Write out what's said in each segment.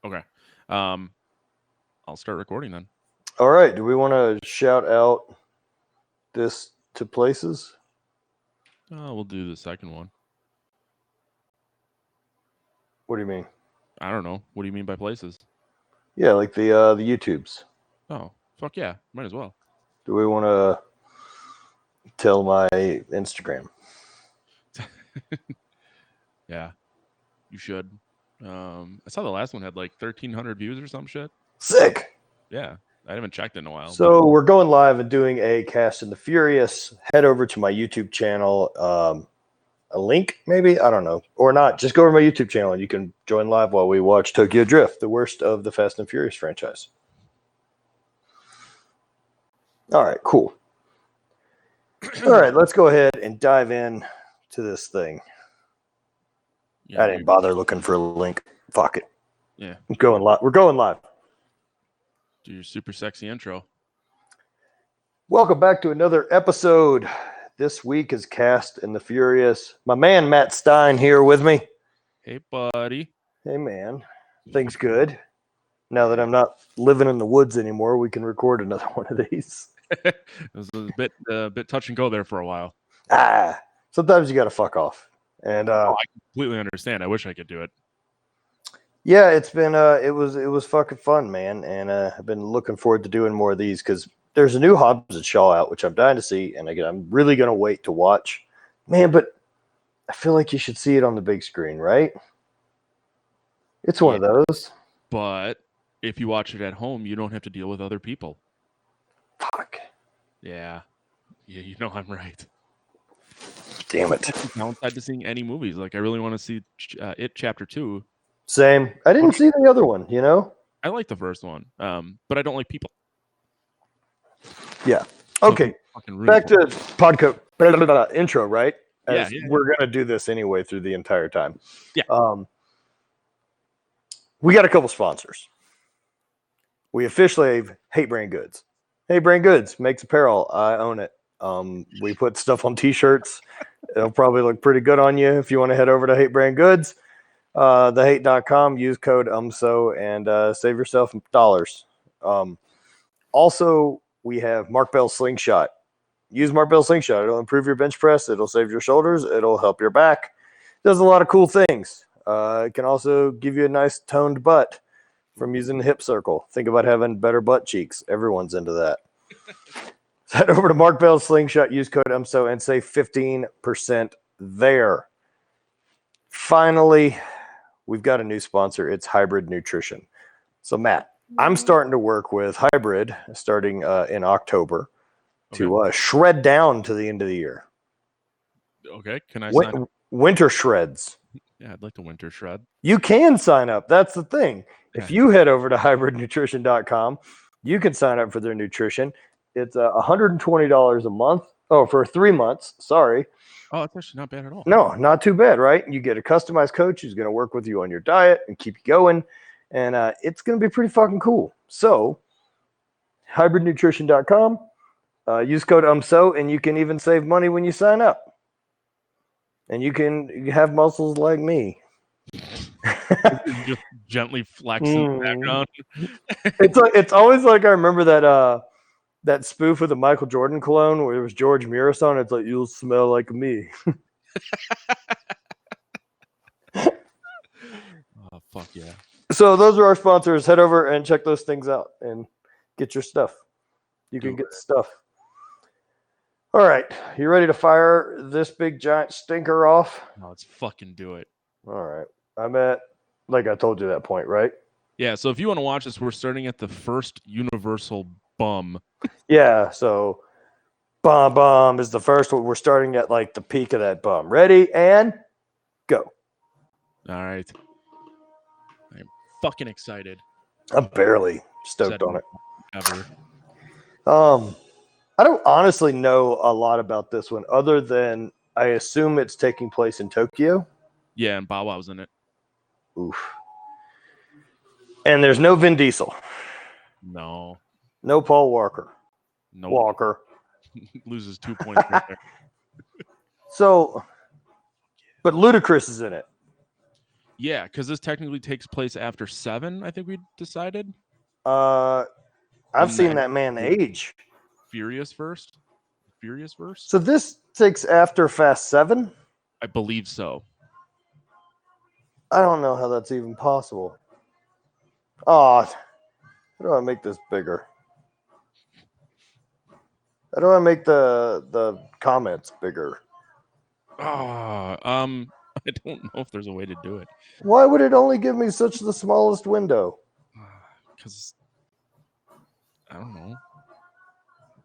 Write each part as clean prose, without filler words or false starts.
Okay. I'll start recording then. All right. Do we want to shout out this to places? We'll do the second one. What do you mean? I don't know. What do you mean by places? Yeah, like the YouTubes. Oh, fuck yeah. Might as well. Do we want to tell my Instagram? Yeah, you should. I saw the last one had like 1,300 views or some shit. Sick. Yeah, I haven't checked in a while. So we're going live and doing a Cast and the Furious. Head over to my YouTube channel. A link, maybe? I don't know. Or not. Just go over to my YouTube channel and you can join live while we watch Tokyo Drift, the worst of the Fast and Furious franchise. All right, cool. All right, let's go ahead and dive in to this thing. Yeah, I didn't bother looking for a link. Fuck it. Yeah. I'm going live. We're going live. Do your super sexy intro. Welcome back to another episode. This week is Cast and the Furious. My man Matt Stein here with me. Hey, buddy. Hey, man. Things good. Now that I'm not living in the woods anymore, we can record another one of these. It was a bit touch and go there for a while. Sometimes you got to fuck off. And I completely understand. I wish I could do it. Yeah, it's been it was fucking fun, man. And I've been looking forward to doing more of these because there's a new Hobbs and Shaw out, which I'm dying to see, and again, I'm really gonna wait to watch. Man, but I feel like you should see it on the big screen, right? It's one of those. But if you watch it at home, you don't have to deal with other people. Fuck. Yeah, you know I'm right. Damn it. Downside to seeing any movies. Like, I really want to see It Chapter 2. Same. I didn't see the other one, you know? I like the first one, but I don't like people. Yeah. Okay. Back to podcast intro, right? Yeah. We're going to do this anyway through the entire time. Yeah. We got a couple sponsors. We officially have Hate Brand Goods. Hate Brand Goods makes apparel. I own it. We put stuff on t-shirts. It'll probably look pretty good on you if you want to head over to Hate Brand Goods. Thehate.com, use code UMSO and save yourself dollars. Also, we have Mark Bell Slingshot. Use Mark Bell Slingshot. It'll improve your bench press. It'll save your shoulders. It'll help your back. Does a lot of cool things. It can also give you a nice toned butt from using the hip circle. Think about having better butt cheeks. Everyone's into that. Head over to Mark Bell Slingshot. Use code UMSO and save 15% there. Finally, we've got a new sponsor. It's Hybrid Nutrition. So, Matt, I'm starting to work with Hybrid starting in October to shred down to the end of the year. Okay. Can I sign up? Winter shreds. Yeah, I'd like to winter shred. You can sign up. That's the thing. Yeah. If you head over to hybridnutrition.com, you can sign up for their nutrition. It's $120 a month. Oh, for 3 months. Sorry. Oh, it's actually not bad at all. No, not too bad, right? You get a customized coach who's going to work with you on your diet and keep you going. And it's going to be pretty fucking cool. So, hybridnutrition.com. Use code UMSO, and you can even save money when you sign up. And you can have muscles like me. Just gently flex in the background. It's always like I remember that spoof of the Michael Jordan cologne where it was George Miros on. It's like, you'll smell like me. Oh, fuck yeah. So those are our sponsors. Head over and check those things out and get your stuff. You can get stuff. All right. You ready to fire this big giant stinker off? No, let's fucking do it. All right. I'm at, like I told you, that point, right? Yeah. So if you want to watch this, we're starting at the first Universal bum. Yeah. So bum is the first one. We're starting at like the peak of that bum. Ready and go. All right. I'm fucking excited. I'm barely stoked on it. Ever. I don't honestly know a lot about this one other than I assume it's taking place in Tokyo. Yeah, and Bow Wow's in it. Oof. And there's no Vin Diesel. No. No Paul Walker. No. Walker. Loses 2 points right there. So, but Ludacris is in it. Yeah, because this technically takes place after 7. I think we decided. I've In seen the that man age. Furious verse. So this takes after Fast 7? I believe so. I don't know how that's even possible. Oh, how do I make this bigger? How do I make the comments bigger? I don't know if there's a way to do it. Why would it only give me such the smallest window? Because I don't know.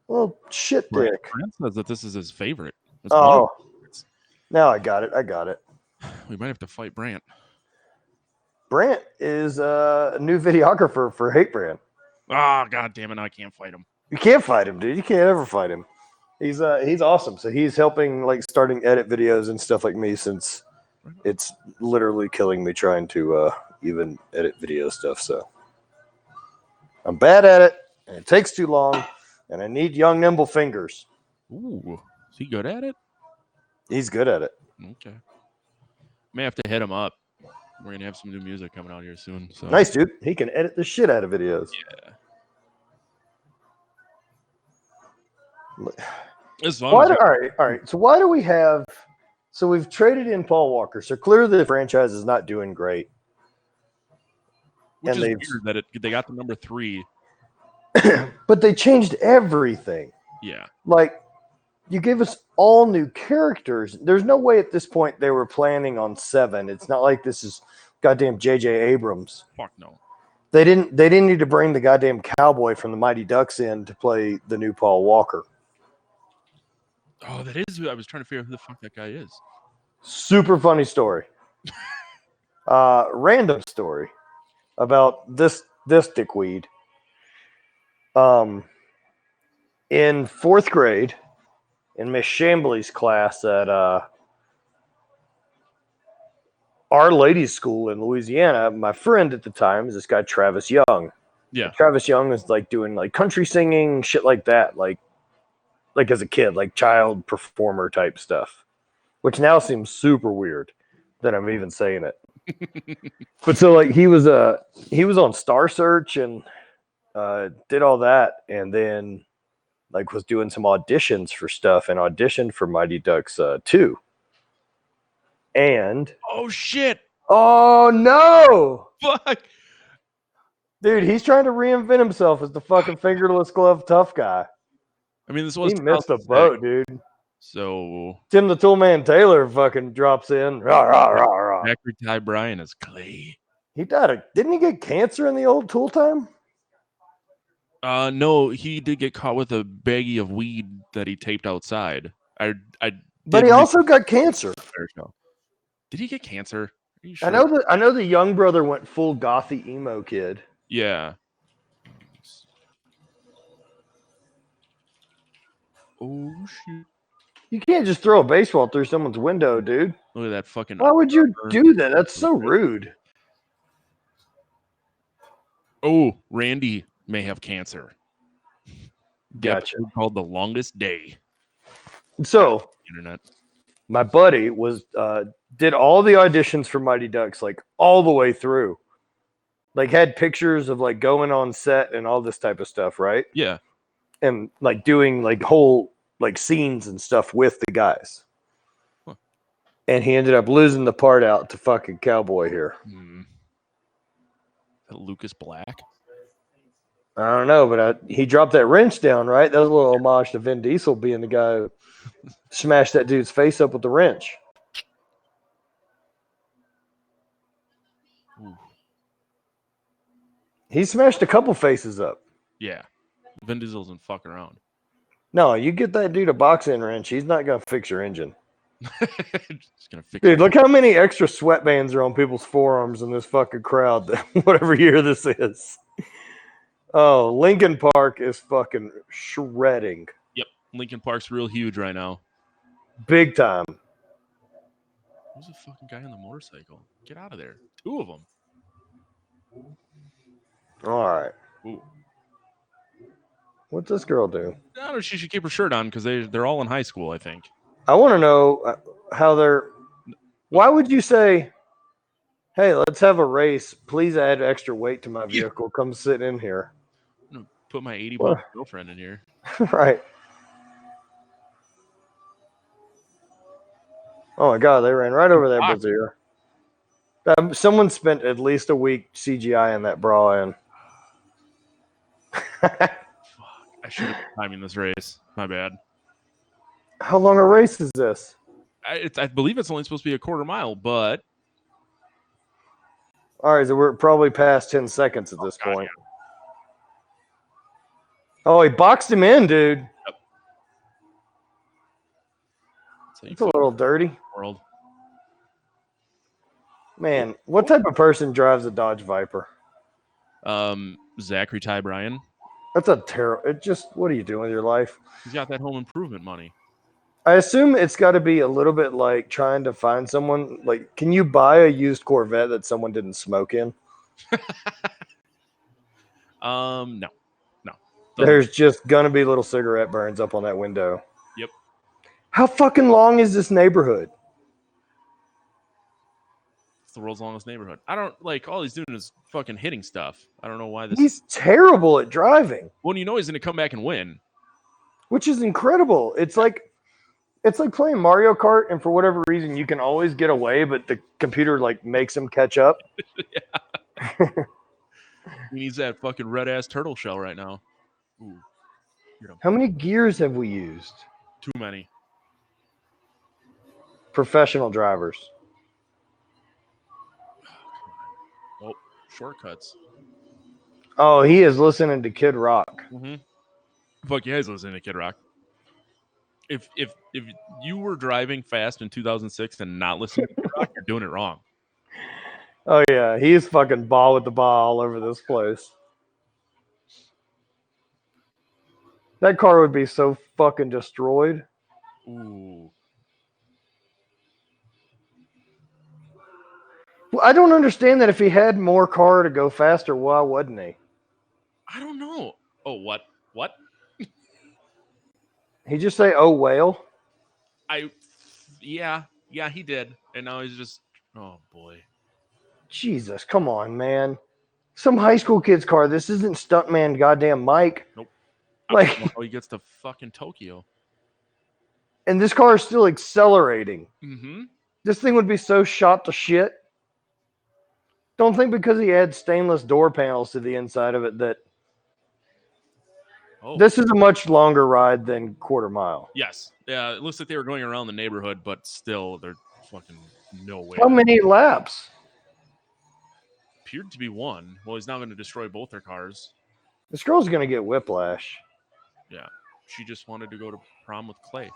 Well, shit, dick. Brent says that this is his favorite. Oh, now I got it. We might have to fight Brant. Brant is a new videographer for Hate Brand. Oh, god damn it! Now I can't fight him. You can't fight him, dude. You can't ever fight him. He's awesome. So he's helping like starting edit videos and stuff like me since it's literally killing me trying to even edit video stuff. So I'm bad at it, and it takes too long, and I need young, nimble fingers. Ooh, is he good at it? He's good at it. Okay. May have to hit him up. We're gonna have some new music coming out here soon. So Nice, dude. He can edit the shit out of videos. Yeah. As long Why as do, all right. So why do we have? So we've traded in Paul Walker. So clearly the franchise is not doing great. which and is they've- weird that they got the number 3. But they changed everything. Yeah. Like, you gave us all new characters. There's no way at this point they were planning on 7. It's not like this is goddamn J.J. Abrams. Fuck no. They didn't need to bring the goddamn cowboy from the Mighty Ducks in to play the new Paul Walker. Oh, that is. I was trying to figure out who the fuck that guy is. Super funny story. Random story about this dickweed. In 4th grade, in Miss Chambly's class at Our Ladies School in Louisiana, my friend at the time is this guy Travis Young. Yeah. Travis Young is like doing like country singing, shit like that, like as a kid, like child performer type stuff, which now seems super weird that I'm even saying it. But so like he was on Star Search and did all that, and then like was doing some auditions for stuff and auditioned for Mighty Ducks 2. And Oh shit! oh no, Fuck! dude, he's trying to reinvent himself as the fucking fingerless glove tough guy. I mean, this was He missed the 2006, boat, dude. So Tim the Toolman Taylor fucking drops in. Rah, rah, rah, rah. Zachary Ty Bryan is Clay. He died. Didn't he get cancer in the old Tool time? No, he did get caught with a baggie of weed that he taped outside. I But he also got cancer. Did he get cancer? Are you sure? I know the young brother went full gothy emo kid. Yeah. Oh shoot! You can't just throw a baseball through someone's window, dude. Look at that fucking. Why would you do that? That's so rude. Oh, Randy may have cancer. Gotcha. Episode called The Longest Day. So Internet. my buddy was did all the auditions for Mighty Ducks, like all the way through. Like had pictures of like going on set and all this type of stuff, right? Yeah. And like doing like whole like scenes and stuff with the guys. Huh. And he ended up losing the part out to fucking Cowboy here. Is that Lucas Black? I don't know, but he dropped that wrench down, right? That was a little homage to Vin Diesel being the guy who smashed that dude's face up with the wrench. Ooh. He smashed a couple faces up. Yeah. Vin Diesel doesn't fuck around. No, you get that dude a boxing wrench, he's not going to fix your engine. Just gonna fix Dude, it. look how many extra sweatbands are on people's forearms in this fucking crowd, whatever year this is. Oh, Lincoln Park is fucking shredding. Yep. Lincoln Park's real huge right now. Big time. Who's the fucking guy on the motorcycle? Get out of there. 2 of them. All right. Ooh. What's this girl do? I don't know. She should keep her shirt on because they're all in high school, I think. I want to know how they're. Why would you say Hey, let's have a race. Please add extra weight to my vehicle. Come sit in here. I'm gonna put my 80-pound girlfriend in here. Right. Oh my God, they ran right over that brazier. Someone spent at least a week CGI in that bra in. I should have been timing this race. My bad. How long a race is this? I believe it's only supposed to be a quarter mile, but all right, so we're probably past 10 seconds at this point. Yeah. Oh, he boxed him in, dude. Yep. It's a little dirty. World. Man, what type of person drives a Dodge Viper? Zachary Ty Bryan. That's a terrible. It just, what are you doing with your life? He's got that home improvement money. I assume it's got to be a little bit like trying to find someone. Like, can you buy a used Corvette that someone didn't smoke in? No. There's just gonna be little cigarette burns up on that window. Yep. How fucking long is this neighborhood? It's the world's longest neighborhood. I don't like all he's doing is fucking hitting stuff. I don't know why this. He's terrible at driving. Well, you know he's gonna come back and win, which is incredible. It's like playing Mario Kart, and for whatever reason, you can always get away, but the computer like makes him catch up. He needs that fucking red ass turtle shell right now. Ooh. How many gears have we used? Too many. Professional drivers. Oh, shortcuts. Oh, he is listening to Kid Rock. Mm-hmm. Fuck yeah, he's listening to Kid Rock. If you were driving fast in 2006 and not listening to Kid Rock, you're doing it wrong. Oh yeah, he's fucking ball with the ball all over this place. That car would be so fucking destroyed. Ooh. Well, I don't understand that if he had more car to go faster, why wouldn't he? I don't know. Oh, what? What? He just say, "Oh, whale." Yeah, he did, and now he's just, oh boy. Jesus, come on, man! Some high school kid's car. This isn't stuntman, goddamn Mike. Nope. Like, I don't know how he gets to fucking Tokyo. And this car is still accelerating. Mm-hmm. This thing would be so shot to shit. Don't think because he had stainless door panels to the inside of it that. Oh. This is a much longer ride than quarter mile. Yes. Yeah, it looks like they were going around the neighborhood, but still, they're fucking no way. How many laps? Appeared to be one. Well, he's now going to destroy both their cars. This girl's going to get whiplash. Yeah. She just wanted to go to prom with Clay.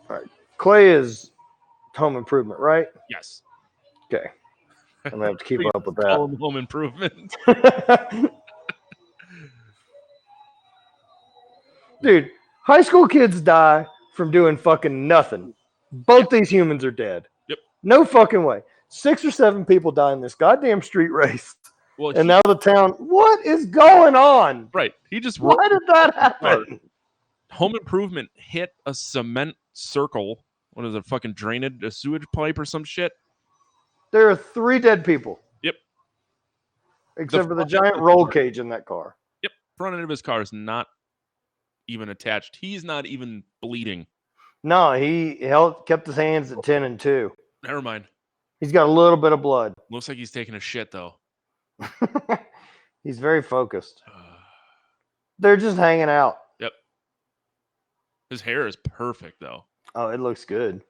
All right. Clay is home improvement, right? Yes. Okay. I'm going to have to keep up with that. Home improvement. Dude, high school kids die from doing fucking nothing. Both these humans are dead. Yep. No fucking way. 6 or 7 people die in this goddamn street race. Well, and now the town. What is going on? Right. He just. Why did that happen? Home improvement hit a cement circle. What is it? Fucking drainage, a sewage pipe or some shit. There are 3 dead people. Yep. Except for the giant roll cage in that car. Yep. Front end of his car is not even attached. He's not even bleeding. No, he kept his hands at 10 and 2. Never mind. He's got a little bit of blood. Looks like he's taking a shit though. He's very focused. They're just hanging out. Yep. His hair is perfect though. Oh, it looks good.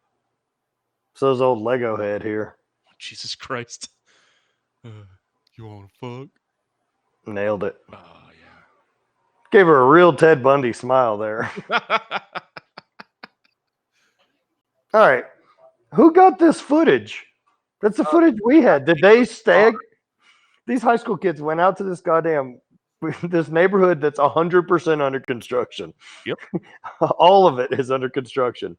So's old Lego head here. Jesus Christ. You want to fuck? Nailed it. Oh, yeah. Gave her a real Ted Bundy smile there. All right. Who got this footage? That's the footage we had. Did they stag? These high school kids went out to this neighborhood that's 100% under construction. Yep. All of it is under construction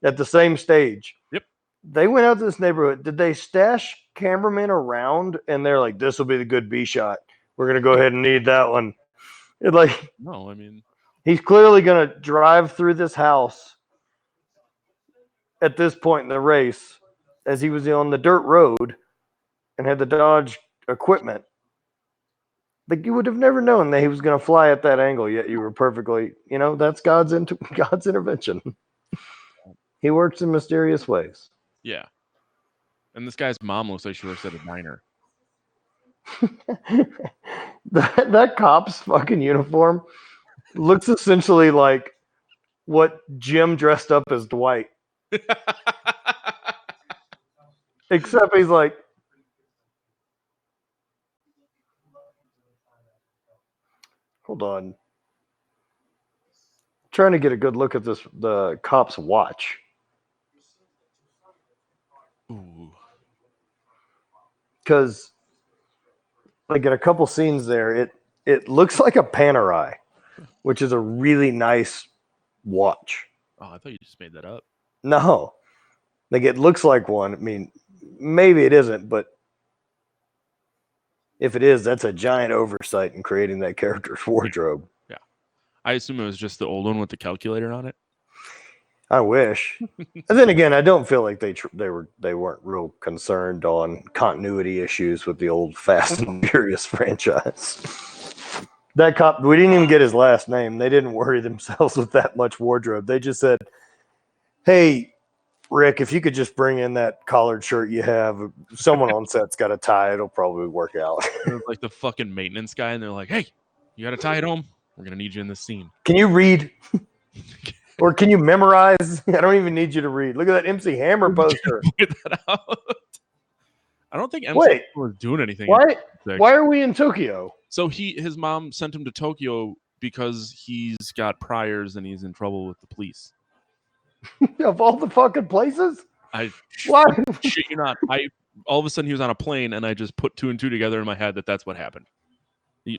at the same stage. Yep. They went out to this neighborhood. Did they stash cameramen around and they're like, this will be the good B shot. We're going to go ahead and need that one. No, I mean. He's clearly going to drive through this house at this point in the race as he was on the dirt road and had the Dodge equipment, like you would have never known that he was going to fly at that angle. Yet you were perfectly, that's God's intervention. He works in mysterious ways. Yeah. And this guy's mom looks like she works at a diner. that cop's fucking uniform looks essentially like what Jim dressed up as Dwight. Except he's like, hold on. Trying to get a good look at the cop's watch. Ooh. Because, like, in a couple scenes there, it looks like a Panerai, which is a really nice watch. Oh, I thought you just made that up. No. Like, it looks like one. I mean, maybe it isn't, but if it is, that's a giant oversight in creating that character's wardrobe. Yeah. I assume it was just the old one with the calculator on it. I wish. And then again, I don't feel like they weren't real concerned on continuity issues with the old Fast and Furious franchise. That cop, we didn't even get his last name. They didn't worry themselves with that much wardrobe. They just said, "Hey, Rick, if you could just bring in that collared shirt you have, someone on set's got a tie. It'll probably work out." Like the fucking maintenance guy, and they're like, "Hey, you got a tie at home? We're gonna need you in this scene. Can you read? Or can you memorize? I don't even need you to read. Look at that MC Hammer poster. Get that out. I don't think MC Wait, was doing anything. Why are we in Tokyo? So his mom sent him to Tokyo because he's got priors and he's in trouble with the police. Of all the fucking places? Why? Shit you not. All of a sudden he was on a plane and I just put 2 and 2 together in my head that's what happened.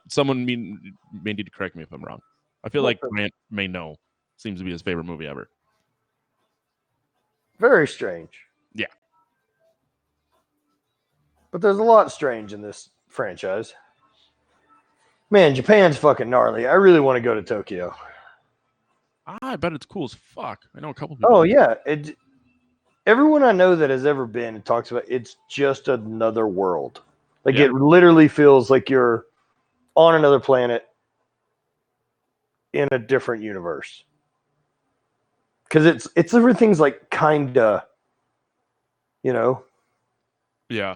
Someone may need to correct me if I'm wrong. I feel like Grant may know. Seems to be his favorite movie ever. Very strange. Yeah. But there's a lot strange in this franchise. Man, Japan's fucking gnarly. I really want to go to Tokyo. I bet it's cool as fuck. I know a couple people. Oh, yeah. Everyone I know that has ever been talks about it's just another world. Like, It literally feels like you're on another planet in a different universe. Because it's everything's like kinda, Yeah.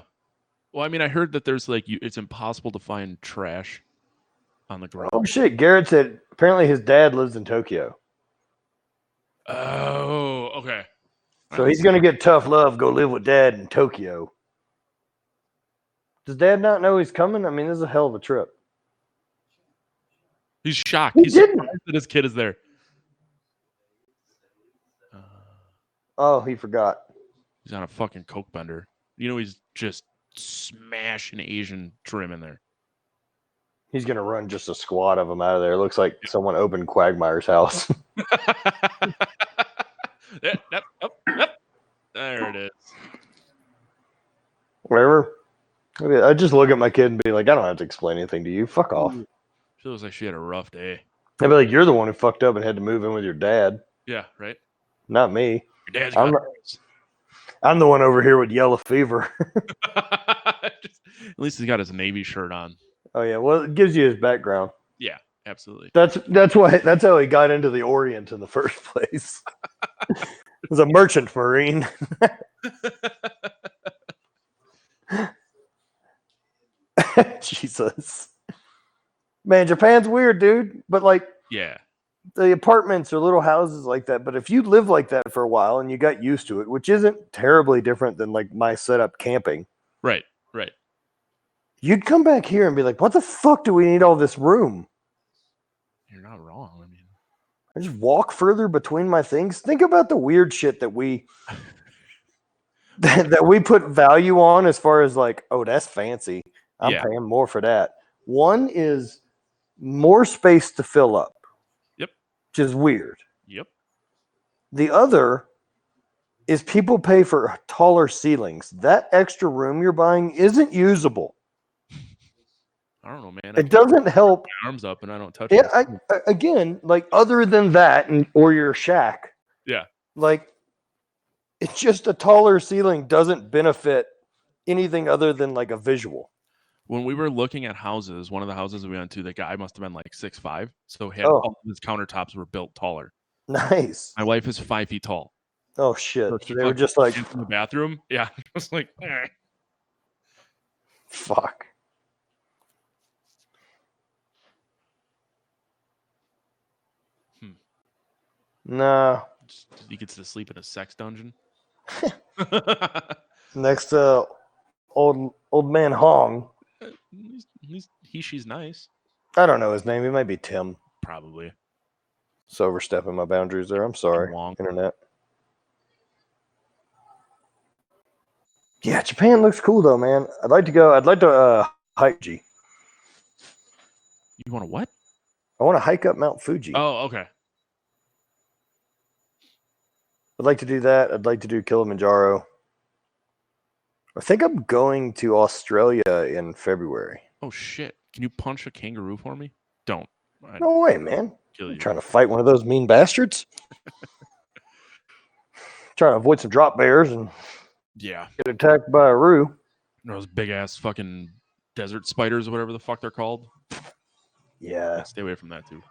Well, I mean, I heard that there's like it's impossible to find trash on the ground. Oh shit! Garrett said apparently his dad lives in Tokyo. Oh, okay. So he's gonna get tough love. Go live with dad in Tokyo. Does dad not know he's coming? I mean, this is a hell of a trip. He's shocked. He's surprised that his kid is there. Oh, he forgot. He's on a fucking coke bender. He's just smashing Asian trim in there. He's going to run just a squad of them out of there. It looks like someone opened Quagmire's house. Yep. There it is. Whatever. I just look at my kid and be like, I don't have to explain anything to you. Fuck off. Feels like she had a rough day. I'd be like, you're the one who fucked up and had to move in with your dad. Yeah, right? Not me. Your dad's I'm the one over here with yellow fever. At least he's got his Navy shirt on. Oh yeah, well it gives you his background. Yeah, absolutely. That's how he got into the Orient in the first place. He was a merchant marine. Jesus. Man, Japan's weird, dude. But like, yeah, the apartments are little houses like that. But if you live like that for a while and you got used to it, which isn't terribly different than like my setup camping. Right. You'd come back here and be like, what the fuck do we need all this room? You're not wrong. I mean, I just walk further between my things. Think about the weird shit that we that we put value on as far as like, oh, that's fancy. I'm paying more for that. One is more space to fill up. Yep. Which is weird. Yep. The other is people pay for taller ceilings. That extra room you're buying isn't usable. I don't know, man. It doesn't help. My arms up and I don't touch it. It. Like other than that or your shack. Yeah. Like It's just a taller ceiling doesn't benefit anything other than like a visual. When we were looking at houses, one of the houses we went to, the guy must have been like 6'5", so Oh. all of his countertops were built taller. Nice. My wife is 5 feet tall. Oh shit! So they were just like in the bathroom. Yeah, I was like, fuck. Nah. He gets to sleep in a sex dungeon. Next to old man Hong. She's nice. I don't know his name. He might be Tim. Probably. It's overstepping my boundaries there. I'm sorry, Wong. internet. Yeah, Japan looks cool though, man. I'd like to go. I'd like to hike Fuji. You want to what? I want to hike up Mount Fuji. Oh, okay. I'd like to do that. I'd like to do Kilimanjaro. I think I'm going to Australia in February. Oh shit! Can you punch a kangaroo for me? Don't. No way, man. Kill you. I'm trying to fight one of those mean bastards. Trying to avoid some drop bears and yeah, get attacked by a roo. Those big ass fucking desert spiders or whatever the fuck they're called. Yeah. Stay away from that too.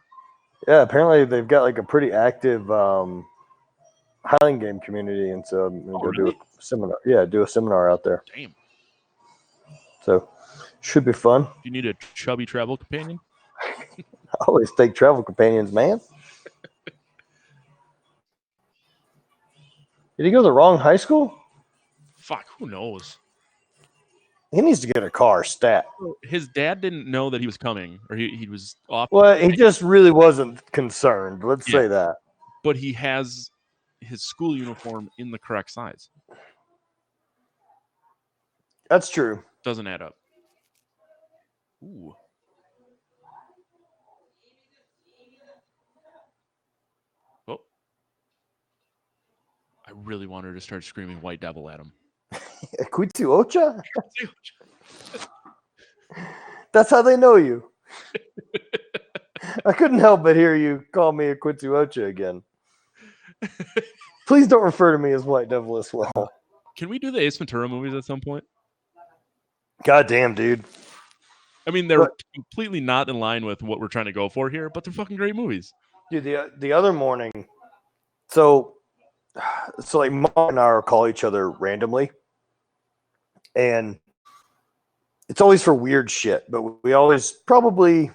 Yeah, apparently they've got like a pretty active highland game community, and so I'm gonna do a seminar. Yeah, do a seminar out there. Damn. So should be fun. You need a chubby travel companion? I always take travel companions, man. Did he go to the wrong high school? Fuck, who knows? He needs to get a car stat. His dad didn't know that he was coming, or he was off. Well, he just really wasn't concerned. Let's say that. But he has his school uniform in the correct size. That's true. Doesn't add up. Ooh. Oh. I really want her to start screaming White Devil at him. Kuitsu Ocha? That's how they know you. I couldn't help but hear you call me a Kuitsu Ocha again. Please don't refer to me as White Devil as well. Can we do the Ace Ventura movies at some point? God damn, dude. I mean, they're completely not in line with what we're trying to go for here, but they're fucking great movies. Dude, the other morning, so like Mom and I will call each other randomly, and it's always for weird shit, but we always probably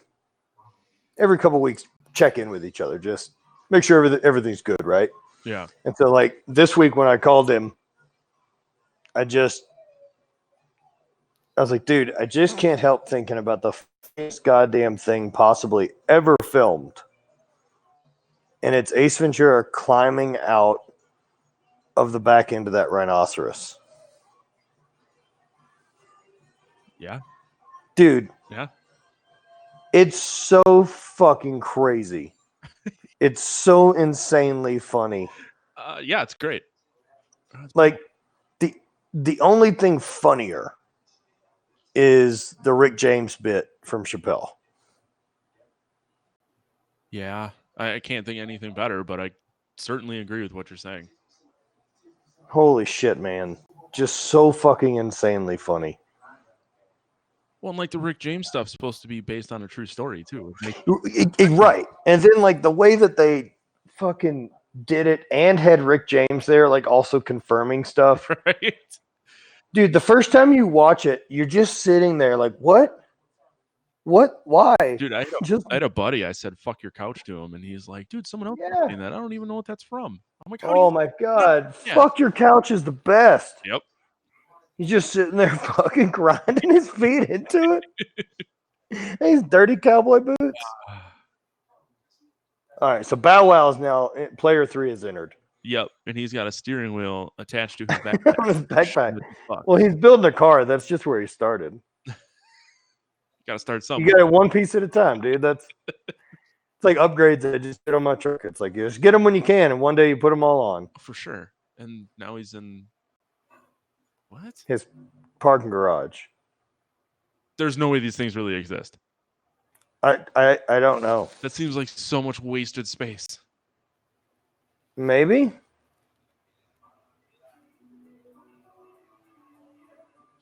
every couple weeks check in with each other, just make sure everything's good, right? Yeah. And so like this week when I called him, I was like, dude, I just can't help thinking about the funniest goddamn thing possibly ever filmed. And it's Ace Ventura climbing out of the back end of that rhinoceros. Yeah. Dude. Yeah. It's so fucking crazy. It's so insanely funny. Yeah, it's great. Like the only thing funnier is the Rick James bit from Chappelle. Yeah, I can't think of anything better, but I certainly agree with what you're saying. Holy shit, man. Just so fucking insanely funny. Well, and like the Rick James stuff's supposed to be based on a true story, too. Right. And then, like, the way that they fucking did it and had Rick James there, like, also confirming stuff. Right? Dude, the first time you watch it, you're just sitting there like, what? What? Why? Dude, I had a buddy. I said, fuck your couch to him. And he's like, dude, someone else is saying that. I don't even know what that's from. I'm like, oh my God. Yeah. Fuck your couch is the best. Yep. He's just sitting there fucking grinding his feet into it. These dirty cowboy boots. All right, so Bow Wow is now player 3 is entered. Yep, and he's got a steering wheel attached to his backpack. On his backpack. Well, he's building a car. That's just where he started. Got to start somewhere. You got it one piece at a time, dude. It's like upgrades that I just did on my truck. It's like you just get them when you can, and one day you put them all on. For sure. And now he's in what? His parking garage. There's no way these things really exist. I don't know. That seems like so much wasted space. Maybe.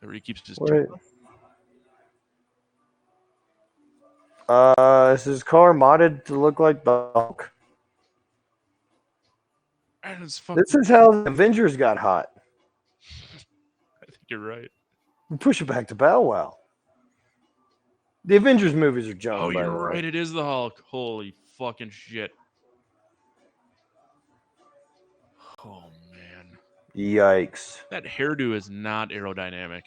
Where he keeps his. Wait. Is his car modded to look like the Hulk? This is how the Avengers got hot. I think you're right. Push it back to Bow Wow. The Avengers movies are junk. Oh, by you're the way. right. It is the Hulk. Holy fucking shit. Oh, man. Yikes. That hairdo is not aerodynamic.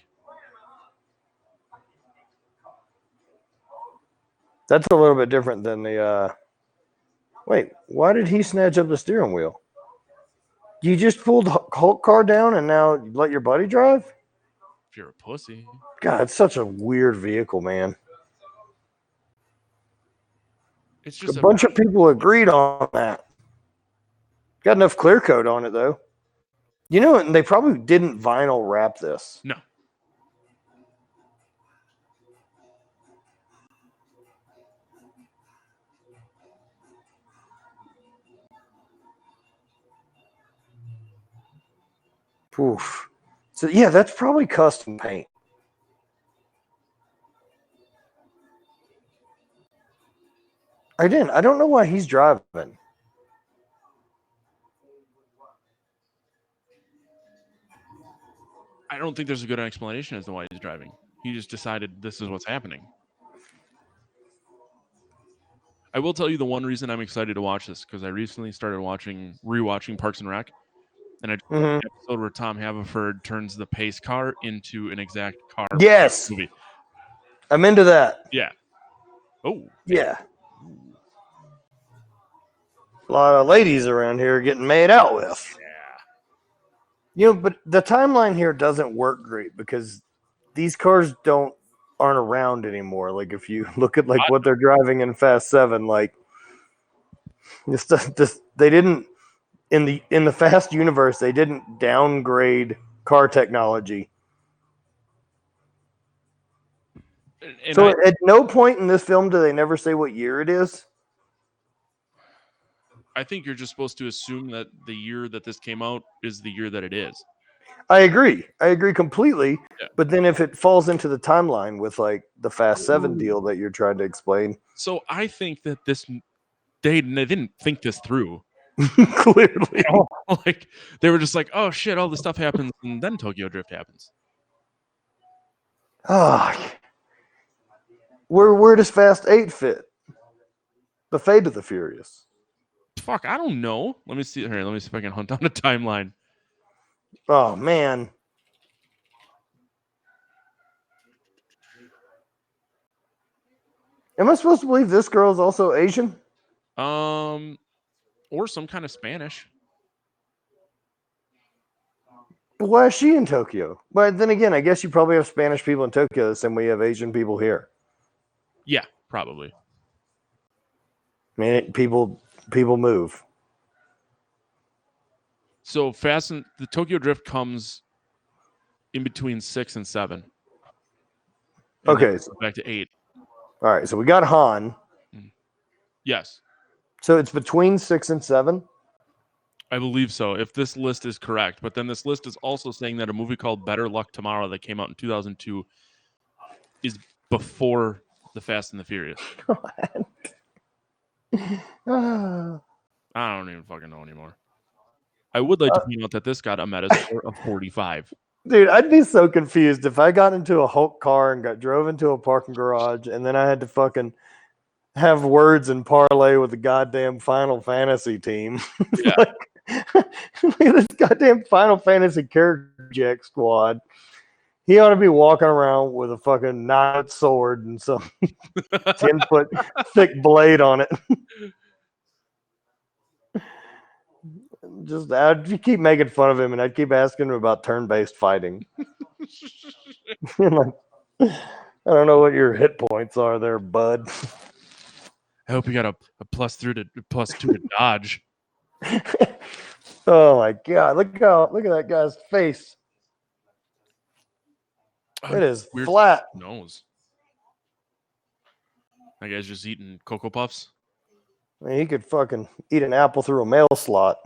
That's a little bit different than the. Wait, why did he snatch up the steering wheel? You just pulled Hulk car down and now let your buddy drive? If you're a pussy. God, it's such a weird vehicle, man. It's just a bunch of people agreed on that. Got enough clear coat on it, though. You know, and they probably didn't vinyl wrap this. No. Oof. So, yeah, that's probably custom paint. I don't know why he's driving. I don't think there's a good explanation as to why he's driving. He just decided this is what's happening. I will tell you the one reason I'm excited to watch this, because I recently started rewatching Parks and Rec, and I an episode where Tom Haverford turns the pace car into an exact car. Yes. Movie. I'm into that. Yeah. Oh. Yeah. A lot of ladies around here getting made out with. Yeah. You know, but the timeline here doesn't work great because these cars aren't around anymore. Like if you look at what they're driving in Fast 7, like they didn't in the Fast universe, they didn't downgrade car technology. So at no point in this film do they never say what year it is. I think you're just supposed to assume that the year that this came out is the year that it is. I agree completely. Yeah. But then if it falls into the timeline with like the Fast 7 deal that you're trying to explain. So I think that they didn't think this through. Clearly. Like they were just like, oh shit, all this stuff happens and then Tokyo Drift happens. Where does Fast 8 fit? The Fate of the Furious. Fuck, I don't know. Let me see here. Let me see if I can hunt down a timeline. Oh man. Am I supposed to believe this girl is also Asian? Or some kind of Spanish. But why is she in Tokyo? But then again, I guess you probably have Spanish people in Tokyo the same way you have Asian people here. Yeah, probably. I mean, people move. So the Tokyo Drift comes in between 6 and 7. And okay, so back to 8. All right, so we got Han. Yes. So it's between 6 and 7? I believe so, if this list is correct. But then this list is also saying that a movie called Better Luck Tomorrow that came out in 2002 is before The Fast and the Furious. I don't even fucking know anymore. I would like to point out that this got a Metascore of 45. Dude, I'd be so confused if I got into a Hulk car and drove into a parking garage and then I had to fucking have words and parlay with the goddamn Final Fantasy team. Yeah. Look at this goddamn Final Fantasy character jack squad. He ought to be walking around with a fucking knight's sword and some 10-foot thick blade on it. I'd keep making fun of him and I'd keep asking him about turn-based fighting. Like, I don't know what your hit points are there, bud. I hope you got a +2 to dodge. Oh my god! Look at that guy's face. It is flat. Nose. That guy's just eating Cocoa Puffs. I mean, he could fucking eat an apple through a mail slot.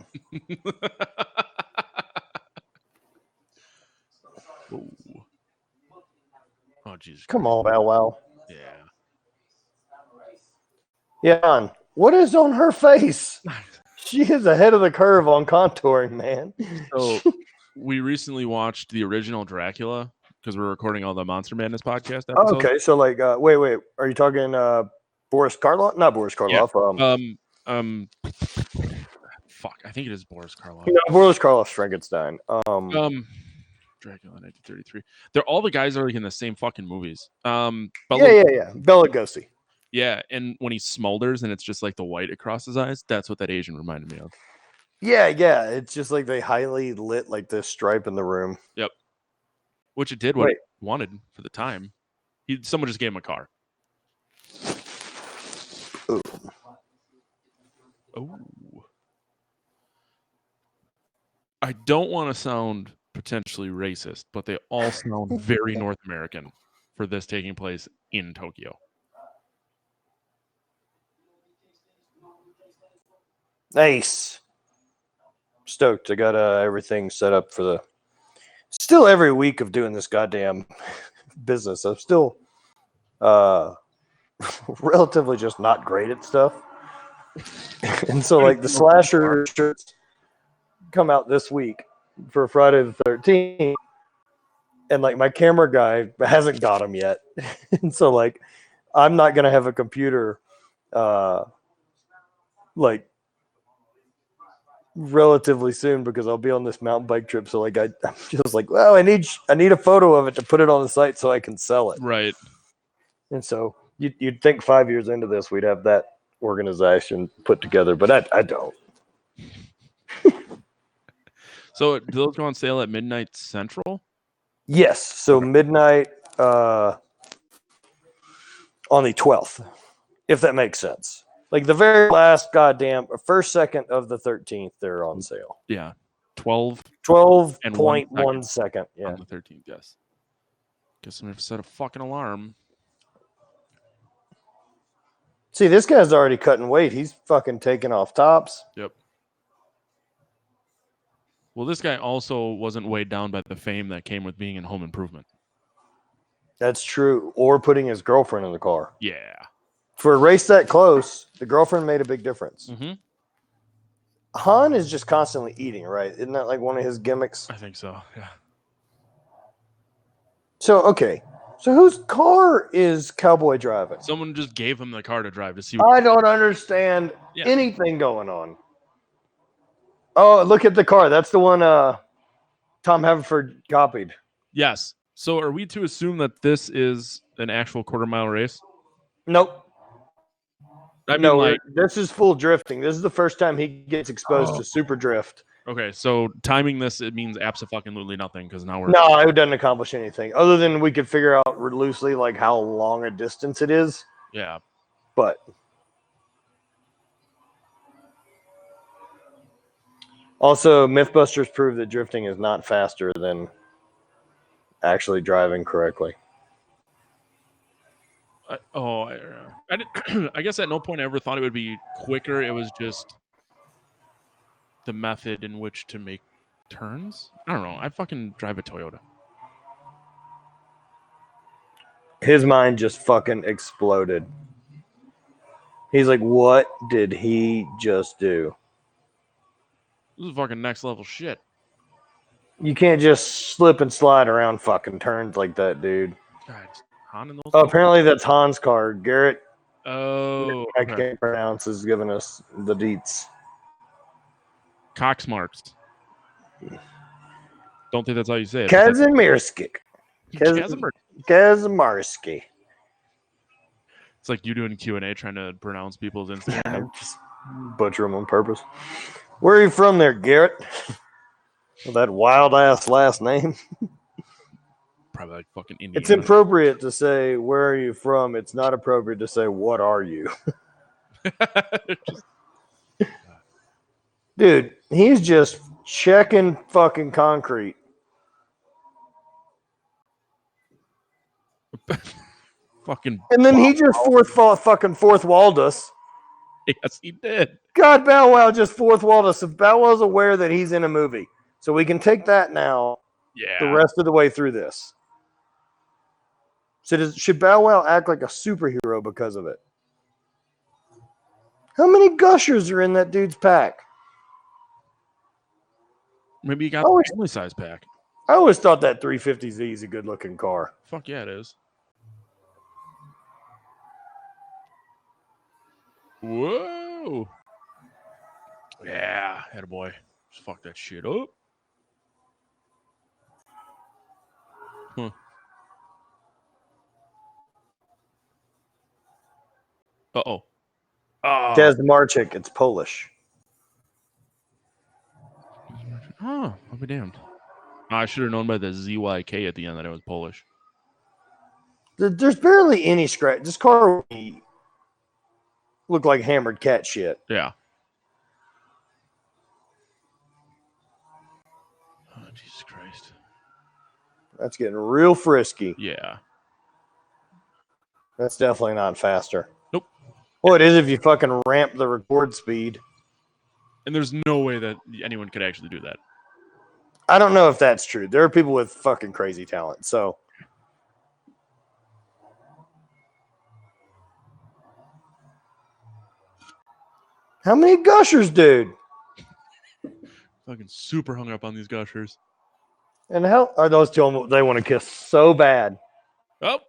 Oh, Jesus. Come on, Bow Wow. Yeah. Yeah. What is on her face? She is ahead of the curve on contouring, man. So we recently watched the original Dracula because we're recording all the Monster Madness podcast episodes. Okay, so like, wait. Are you talking Boris Karloff? Not Boris Karloff. Fuck, I think it is Boris Karloff. No, Boris Karloff's Frankenstein. Dracula 1933. They're all the guys are like in the same fucking movies. Yeah. Bela Lugosi. Yeah, and when he smolders and it's just like the white across his eyes, that's what that Asian reminded me of. Yeah. It's just like they highly lit like this stripe in the room. Yep. Which it did what it wanted for the time. Someone just gave him a car. Ooh. Oh. I don't want to sound potentially racist, but they all sound very North American for this taking place in Tokyo. Nice. Stoked. I got everything set up for the still every week of doing this goddamn business. I'm still relatively just not great at stuff. And so like the slasher shirts come out this week for Friday the 13th. And like my camera guy hasn't got them yet. And so like I'm not gonna have a computer like relatively soon because I'll be on this mountain bike trip. So like I'm just like, well, I need a photo of it to put it on the site so I can sell it. Right. And so you'd think 5 years into this we'd have that organization put together, but I don't. So do those go on sale at midnight Central? Yes. So midnight on the 12th, if that makes sense. Like the very last first second of the 13th, they're on sale. Yeah. 12 and 1 second. Yeah. On the 13th, yes. Guess I'm going to set a fucking alarm. See, this guy's already cutting weight. He's fucking taking off tops. Yep. Well, this guy also wasn't weighed down by the fame that came with being in Home Improvement. That's true. Or putting his girlfriend in the car. Yeah. For a race that close, the girlfriend made a big difference. Mm-hmm. Han is just constantly eating, right? Isn't that like one of his gimmicks? I think so, yeah. So, okay. So whose car is Cowboy driving? Someone just gave him the car to drive to see I don't understand anything going on. Oh, look at the car. That's the one Tom Haverford copied. Yes. So are we to assume that this is an actual quarter-mile race? Nope. I mean, this is full drifting. This is the first time he gets exposed to super drift. Okay, so timing this, it means absolutely nothing because now we're... No, it doesn't accomplish anything other than we could figure out loosely like how long a distance it is. Yeah. But also, Mythbusters proved that drifting is not faster than actually driving correctly. I guess at no point I ever thought it would be quicker. It was just the method in which to make turns. I don't know. I fucking drive a Toyota. His mind just fucking exploded. He's like, what did he just do? This is fucking next level shit. You can't just slip and slide around fucking turns like that, dude. God, Han in those apparently that's Han's car. Garrett, I can't pronounce, is giving us the deets. Coxmarks. Don't think that's how you say it. Kazimirski. Kazimirski. It's like you doing Q&A trying to pronounce people's Instagram. Just butcher them on purpose. Where are you from there, Garrett? Well, that wild-ass last name. Probably like fucking Indiana. It's appropriate to say, where are you from? It's not appropriate to say, what are you? Dude, he's just checking fucking concrete. Fucking. And then he just fourth walled us. Yes, he did. God, Bow Wow just fourth walled us. If Bow Wow's aware that he's in a movie, so we can take that now. Yeah. The rest of the way through this. Should Bow Wow act like a superhero because of it? How many gushers are in that dude's pack? Maybe you got the family size pack. I always thought that 350Z is a good looking car. Fuck yeah, it is. Whoa. Yeah, attaboy. Just fuck that shit up. Uh-oh. Desmarchik, it's Polish. Oh, I'll be damned. I should have known by the ZYK at the end that it was Polish. There's barely any scratch. This car looked like hammered cat shit. Yeah. Oh, Jesus Christ. That's getting real frisky. Yeah. That's definitely not faster. Nope. Well, it is if you fucking ramp the record speed. And there's no way that anyone could actually do that. I don't know if that's true. There are people with fucking crazy talent. So, how many gushers, dude? Fucking super hung up on these gushers. And how are those two? They want to kiss so bad. Oh,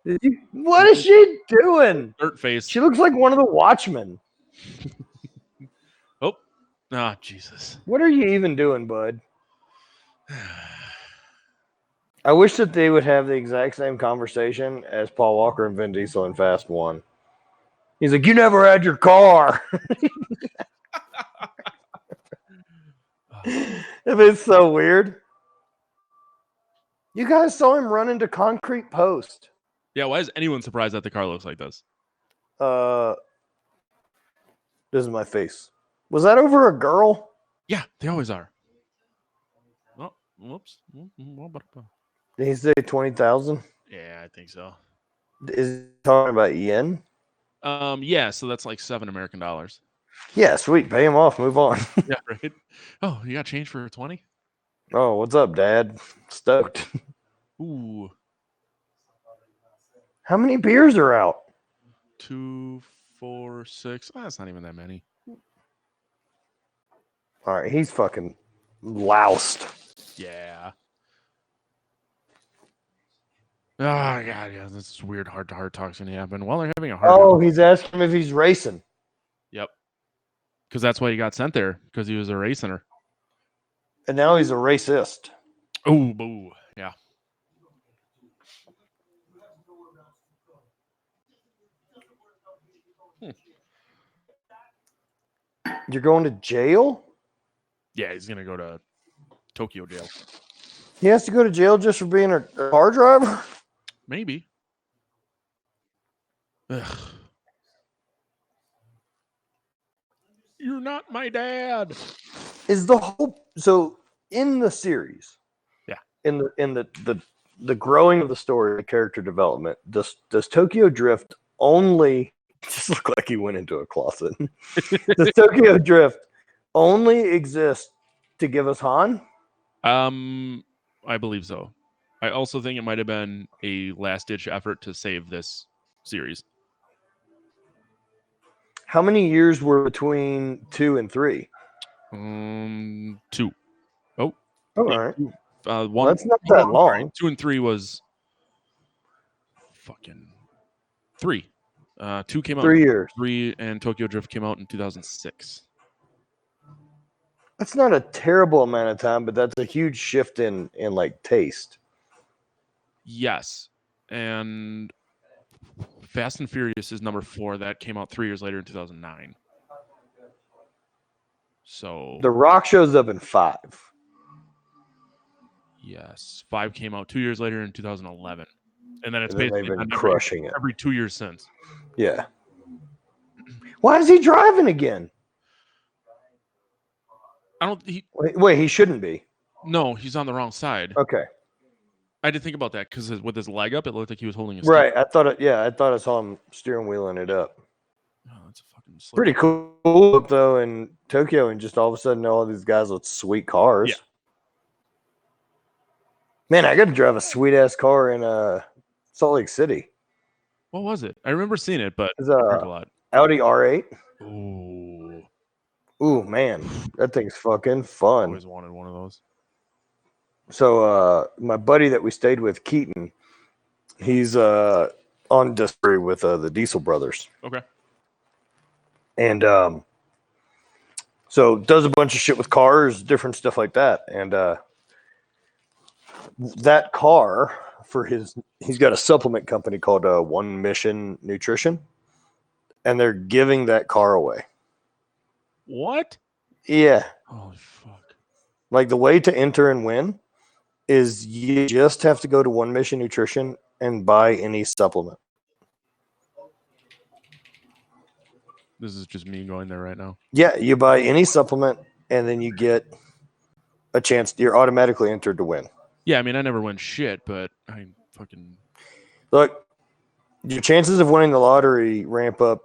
What is she doing? dirt face. She looks like one of the Watchmen. Oh, ah, Jesus. What are you even doing, bud? I wish that they would have the exact same conversation as Paul Walker and Vin Diesel in Fast 1. He's like, you never had your car. It's so weird. You guys saw him run into concrete post. Yeah, why is anyone surprised that the car looks like this? This is my face. Was that over a girl? Yeah, they always are. Oh, whoops. Did he say 20,000? Yeah, I think so. Is he talking about yen? Yeah, so that's like $7 American. Yeah, sweet. Pay him off. Move on. Yeah, right. Oh, you got change for 20? Oh, what's up, Dad? Stoked. Ooh. How many beers are out? 2, 4, 6. Oh, that's not even that many. All right, he's fucking loused. Yeah. Oh, God, yeah, this is weird heart-to-heart talk's going to happen. While they're having a heart. Oh, he's asking him if he's racing. Yep. Because that's why he got sent there, because he was a racer. And now he's a racist. Oh, boo. Yeah. You're going to jail? Yeah, he's going to go to Tokyo jail. He has to go to jail just for being a car driver? Maybe. Ugh. You're not my dad. Is the whole so in the series? Yeah. In the growing of the story, the character development, does Tokyo Drift only just look like he went into a closet? Does Tokyo Drift only exist to give us Han? I believe so. I also think it might have been a last-ditch effort to save this series. How many years were between 2 and 3? 2. Oh, all right. One. That's not that long. 2 and 3 was fucking 3. 2 came out 3 years. 3 and Tokyo Drift came out in 2006. That's not a terrible amount of time, but that's a huge shift in like taste. Yes, and Fast and Furious is number 4. That came out 3 years later in 2009. So The Rock shows up in 5. Yes, 5 came out 2 years later in 2011, and then it's And then basically they've been been crushing it. every 2 years since. Yeah. Why is he driving again? I don't. Wait, he shouldn't be. No, he's on the wrong side. Okay. I did think about that because with his leg up, it looked like he was holding his Right. I thought I saw him steering wheeling it up. Oh, that's a fucking slip. Pretty cool though in Tokyo, and just all of a sudden all these guys with sweet cars. Yeah. Man, I got to drive a sweet ass car in Salt Lake City. What was it? I remember seeing it, but It's I drink a lot. Audi R8. Ooh, Ooh, man, that thing's fucking fun. always wanted one of those. So my buddy that we stayed with, Keaton, he's on discovery with the Diesel Brothers. Okay. And so does a bunch of shit with cars, different stuff like that. And that car for he's got a supplement company called One Mission Nutrition, and they're giving that car away. What? Yeah. Holy fuck. Like the way to enter and win is you just have to go to One Mission Nutrition and buy any supplement. This is just me going there right now. Yeah, you buy any supplement and then you get a chance. You're automatically entered to win. Yeah, I mean, I never win shit, but I fucking Look, your chances of winning the lottery ramp up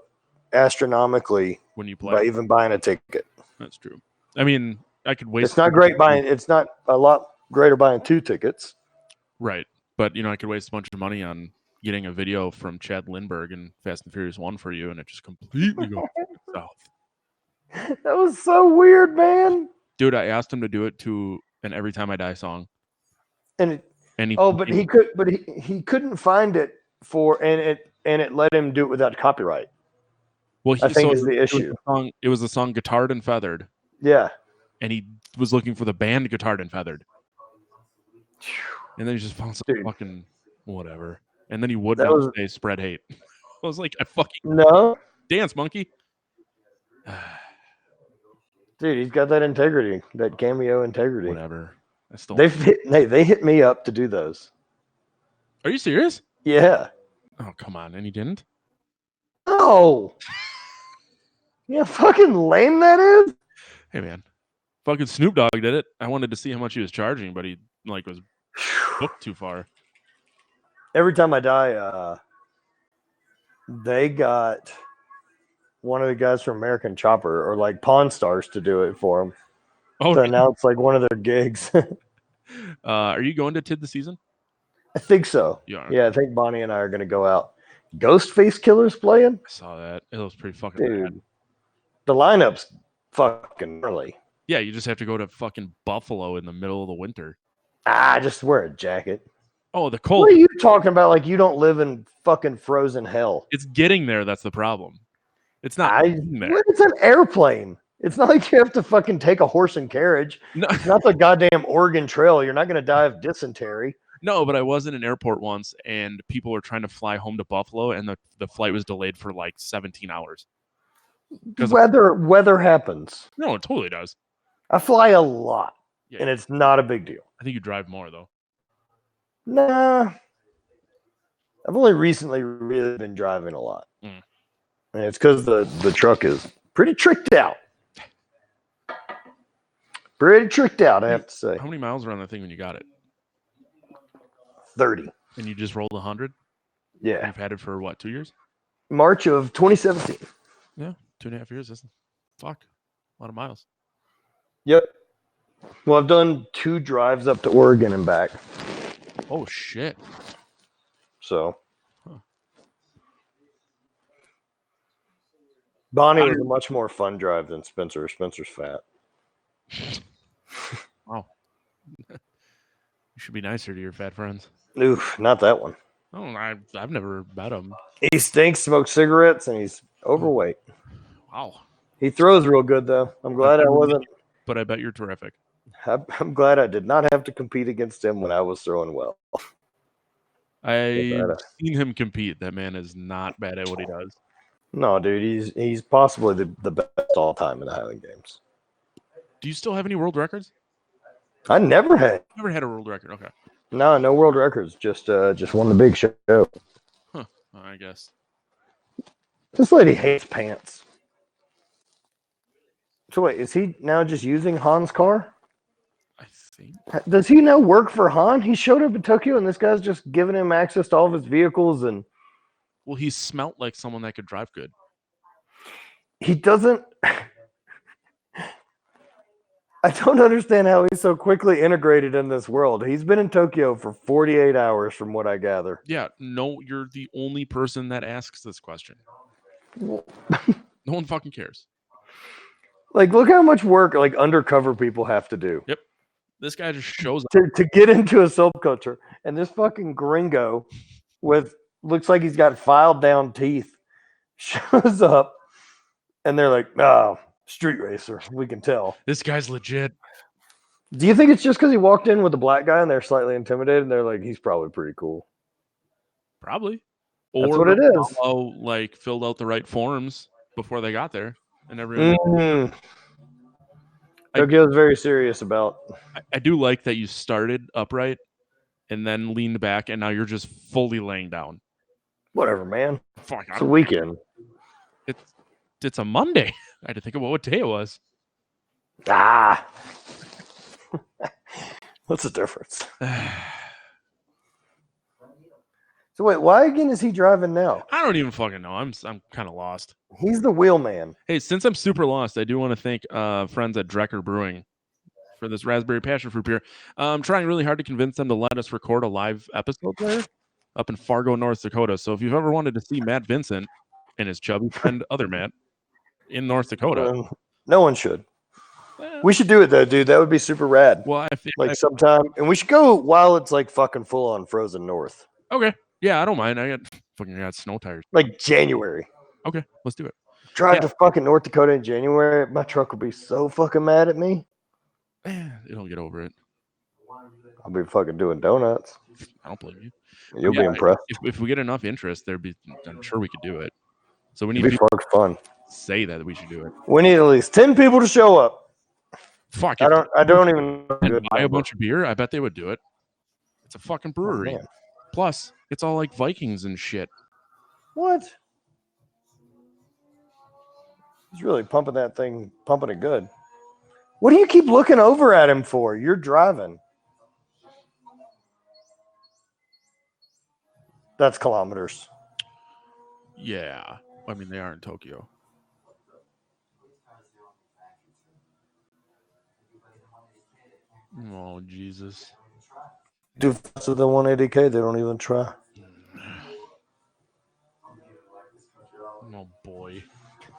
astronomically when you by play. even buying a ticket. That's true. I mean, I could waste. It's not great buying. It's not a lot greater buying 2 tickets. Right, but I could waste a bunch of money on getting a video from Chad Lindbergh in Fast and Furious 1 for you, and it just completely goes south. That was so weird, man. Dude, I asked him to do it to an Every Time I Die song, And and he couldn't find it and it let him do it without copyright. Well, I think is the issue. It was the song "Guitarred and Feathered," Yeah. and he was looking for the band "Guitarred and Feathered," and then he just found some fucking whatever, and then he would not say "Spread Hate." I was like, "I fucking no dance, monkey." Dude, he's got that integrity, that cameo integrity. Whatever. They hit me up to do those. Are you serious? Yeah. Oh, come on. And he didn't? Oh. Yeah, fucking lame that is. Hey, man. Fucking Snoop Dogg did it. I wanted to see how much he was charging, but he was booked too far. Every Time I Die, they got one of the guys from American Chopper or like Pawn Stars to do it for them. Oh, so now it's like one of their gigs. Are you going to TID the season? I think so. Yeah, I think Bonnie and I are going to go out. Ghostface Killer's playing. I saw that. It was pretty fucking bad. The lineup's fucking early. Yeah, you just have to go to fucking Buffalo in the middle of the winter. Just wear a jacket. Oh, the cold. What are you talking about? Like you don't live in fucking frozen hell. It's getting there. That's the problem. It's not getting there. It's an airplane. It's not like you have to fucking take a horse and carriage. No. It's not the goddamn Oregon Trail. You're not going to die of dysentery. No, but I was in an airport once, and people were trying to fly home to Buffalo, and the flight was delayed for like 17 hours. Weather happens. No, it totally does. I fly a lot, and it's not a big deal. I think you drive more, though. Nah. I've only recently really been driving a lot. Mm. And it's because the truck is pretty tricked out. Pretty tricked out, I have to say. How many miles were on that thing when you got it? 30. And you just rolled 100? Yeah. You've had it for what, 2 years? March of 2017. Yeah, 2.5 years. That's a lot of miles. Yep. Well, I've done 2 drives up to Oregon and back. Oh, shit. So. Huh. Bonnie was a much more fun drive than Spencer. Spencer's fat. Wow. You should be nicer to your fat friends. Oof, not that one. Oh, I've never met him. He stinks, smokes cigarettes, and he's overweight. Wow. He throws real good, though. I'm glad I wasn't. But I bet you're terrific. I'm glad I did not have to compete against him when I was throwing well. I've seen him compete. That man is not bad at what he does. No, dude, he's possibly the best all time in the Highland Games. Do you still have any world records? I never had. Never had a world record. Okay. No world records. Just won the big show. Huh. I guess. This lady hates pants. So wait, is he now just using Han's car? I think. Does he now work for Han? He showed up in Tokyo, and this guy's just giving him access to all of his vehicles. And well, he smelt like someone that could drive good. I don't understand how he's so quickly integrated in this world. He's been in Tokyo for 48 hours, from what I gather. Yeah, no, you're the only person that asks this question. No one fucking cares. Like, look how much work like undercover people have to do. Yep. This guy just shows up. To get into a soap culture, and this fucking gringo with looks like he's got filed down teeth shows up, and they're like, "Oh, street racer, we can tell." This guy's legit. Do you think it's just because he walked in with a black guy and they're slightly intimidated and they're like, he's probably pretty cool? Probably. That's Or what it is. Paulo, like, filled out the right forms before they got there, and everyone. Tokyo's very serious about. I do like that you started upright and then leaned back, and now you're just fully laying down. Whatever, man. Fuck, It's a weekend. It's a Monday. I had to think about what day it was. Ah. What's the difference? So wait, why again is he driving now? I don't even fucking know. I'm kind of lost. He's the wheelman. Hey, since I'm super lost, I do want to thank friends at Drecker Brewing for this raspberry passion fruit beer. I'm trying really hard to convince them to let us record a live episode there up in Fargo, North Dakota. So if you've ever wanted to see Matt Vincent and his chubby friend, other Matt, in North Dakota, no one should. We should do it though, dude. That would be super rad. Well, sometime, and we should go while it's like fucking full on frozen north. Okay, yeah, I don't mind. I got snow tires. Like January. Okay, let's do it. Drive to fucking North Dakota in January. My truck will be so fucking mad at me. It'll get over it. I'll be fucking doing donuts. I don't blame you. You'll be impressed. If we get enough interest, I'm sure we could do it. So we need to fun. Say that we should do it. We need at least 10 people to show up. Fuck. I don't even buy a bunch of beer. I bet they would do it. It's a fucking brewery. Plus, it's all like Vikings and shit. What? He's really pumping it good. What do you keep looking over at him for? You're driving. That's kilometers. Yeah. I mean, they are in Tokyo. Oh, Jesus. Do faster than 180K, they don't even try. Oh, boy.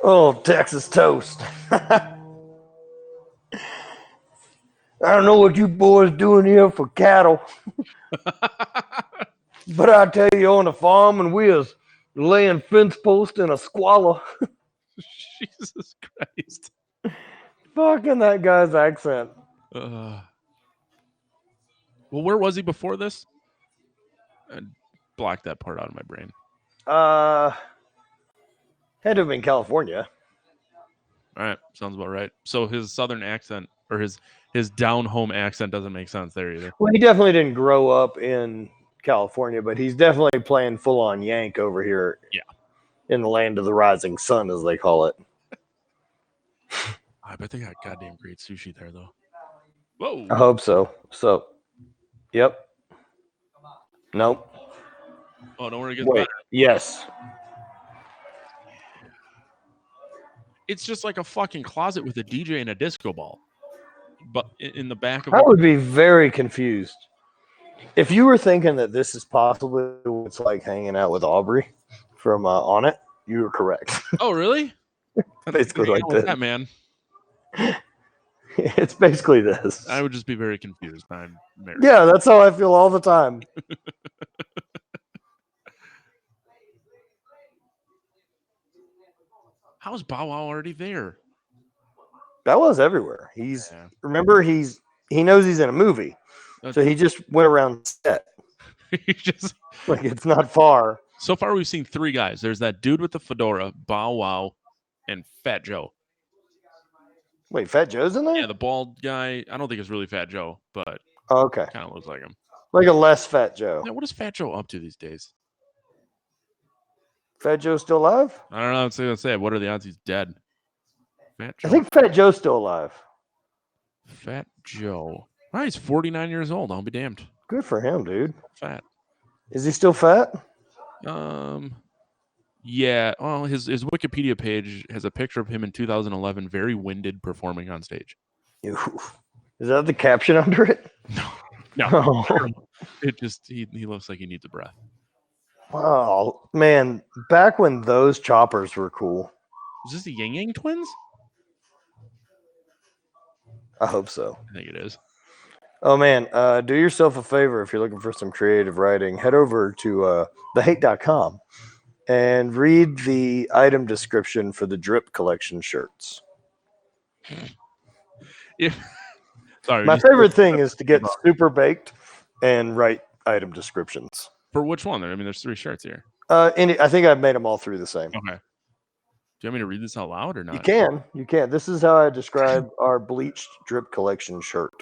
Oh, Texas toast. I don't know what you boys doing here for cattle. But I tell you, on the farm, and we was laying fence post in a squalor. Jesus Christ. Fucking that guy's accent. Well, where was he before this? I blocked that part out of my brain. Had to have been California. All right, sounds about right. So his southern accent or his down home accent doesn't make sense there either. Well, he definitely didn't grow up in California, but he's definitely playing full on Yank over here. Yeah, in the land of the rising sun, as they call it. I bet they got goddamn great sushi there, though. Whoa! I hope so. So, yep. Nope. Oh, don't worry. Wait. Better. Yes. It's just like a fucking closet with a DJ and a disco ball, but in the back of. I would be very confused if you were thinking that this is possibly what's like hanging out with Aubrey from On It. You were correct. Oh, really? Basically like this, that man. It's basically this. I would just be very confused. I'm married. Yeah, that's how I feel all the time. How's Bow Wow already there? That was everywhere. Remember he knows he's in a movie, so he just went around set. He just like it's not far. So far, we've seen three guys. There's that dude with the fedora, Bow Wow, and Fat Joe. Wait, Fat Joe's in there? Yeah, the bald guy. I don't think it's really Fat Joe, but okay, kind of looks like him. Like a less Fat Joe. Yeah, what is Fat Joe up to these days? Fat Joe still alive? I don't know. I was going to say, what are the odds he's dead? Fat Joe. I think Fat Joe's still alive. Fat Joe. Oh, he's 49 years old. I'll be damned. Good for him, dude. Fat. Is he still fat? Yeah. Well, his Wikipedia page has a picture of him in 2011, very winded, performing on stage. Ooh. Is that the caption under it? No. Oh. It just he looks like he needs a breath. Oh man, back when those choppers were cool. Is this the Yang Yang twins? I hope so. I think it is. Oh man, do yourself a favor if you're looking for some creative writing. Head over to thehate.com and read the item description for the Drip collection shirts. Yeah. Sorry. My favorite thing is to get super baked and write item descriptions. For which one? I mean, there's 3 shirts here. I think I've made them all through the same. Okay. Do you want me to read this out loud or not? You can. This is how I describe our bleached Drip collection shirt.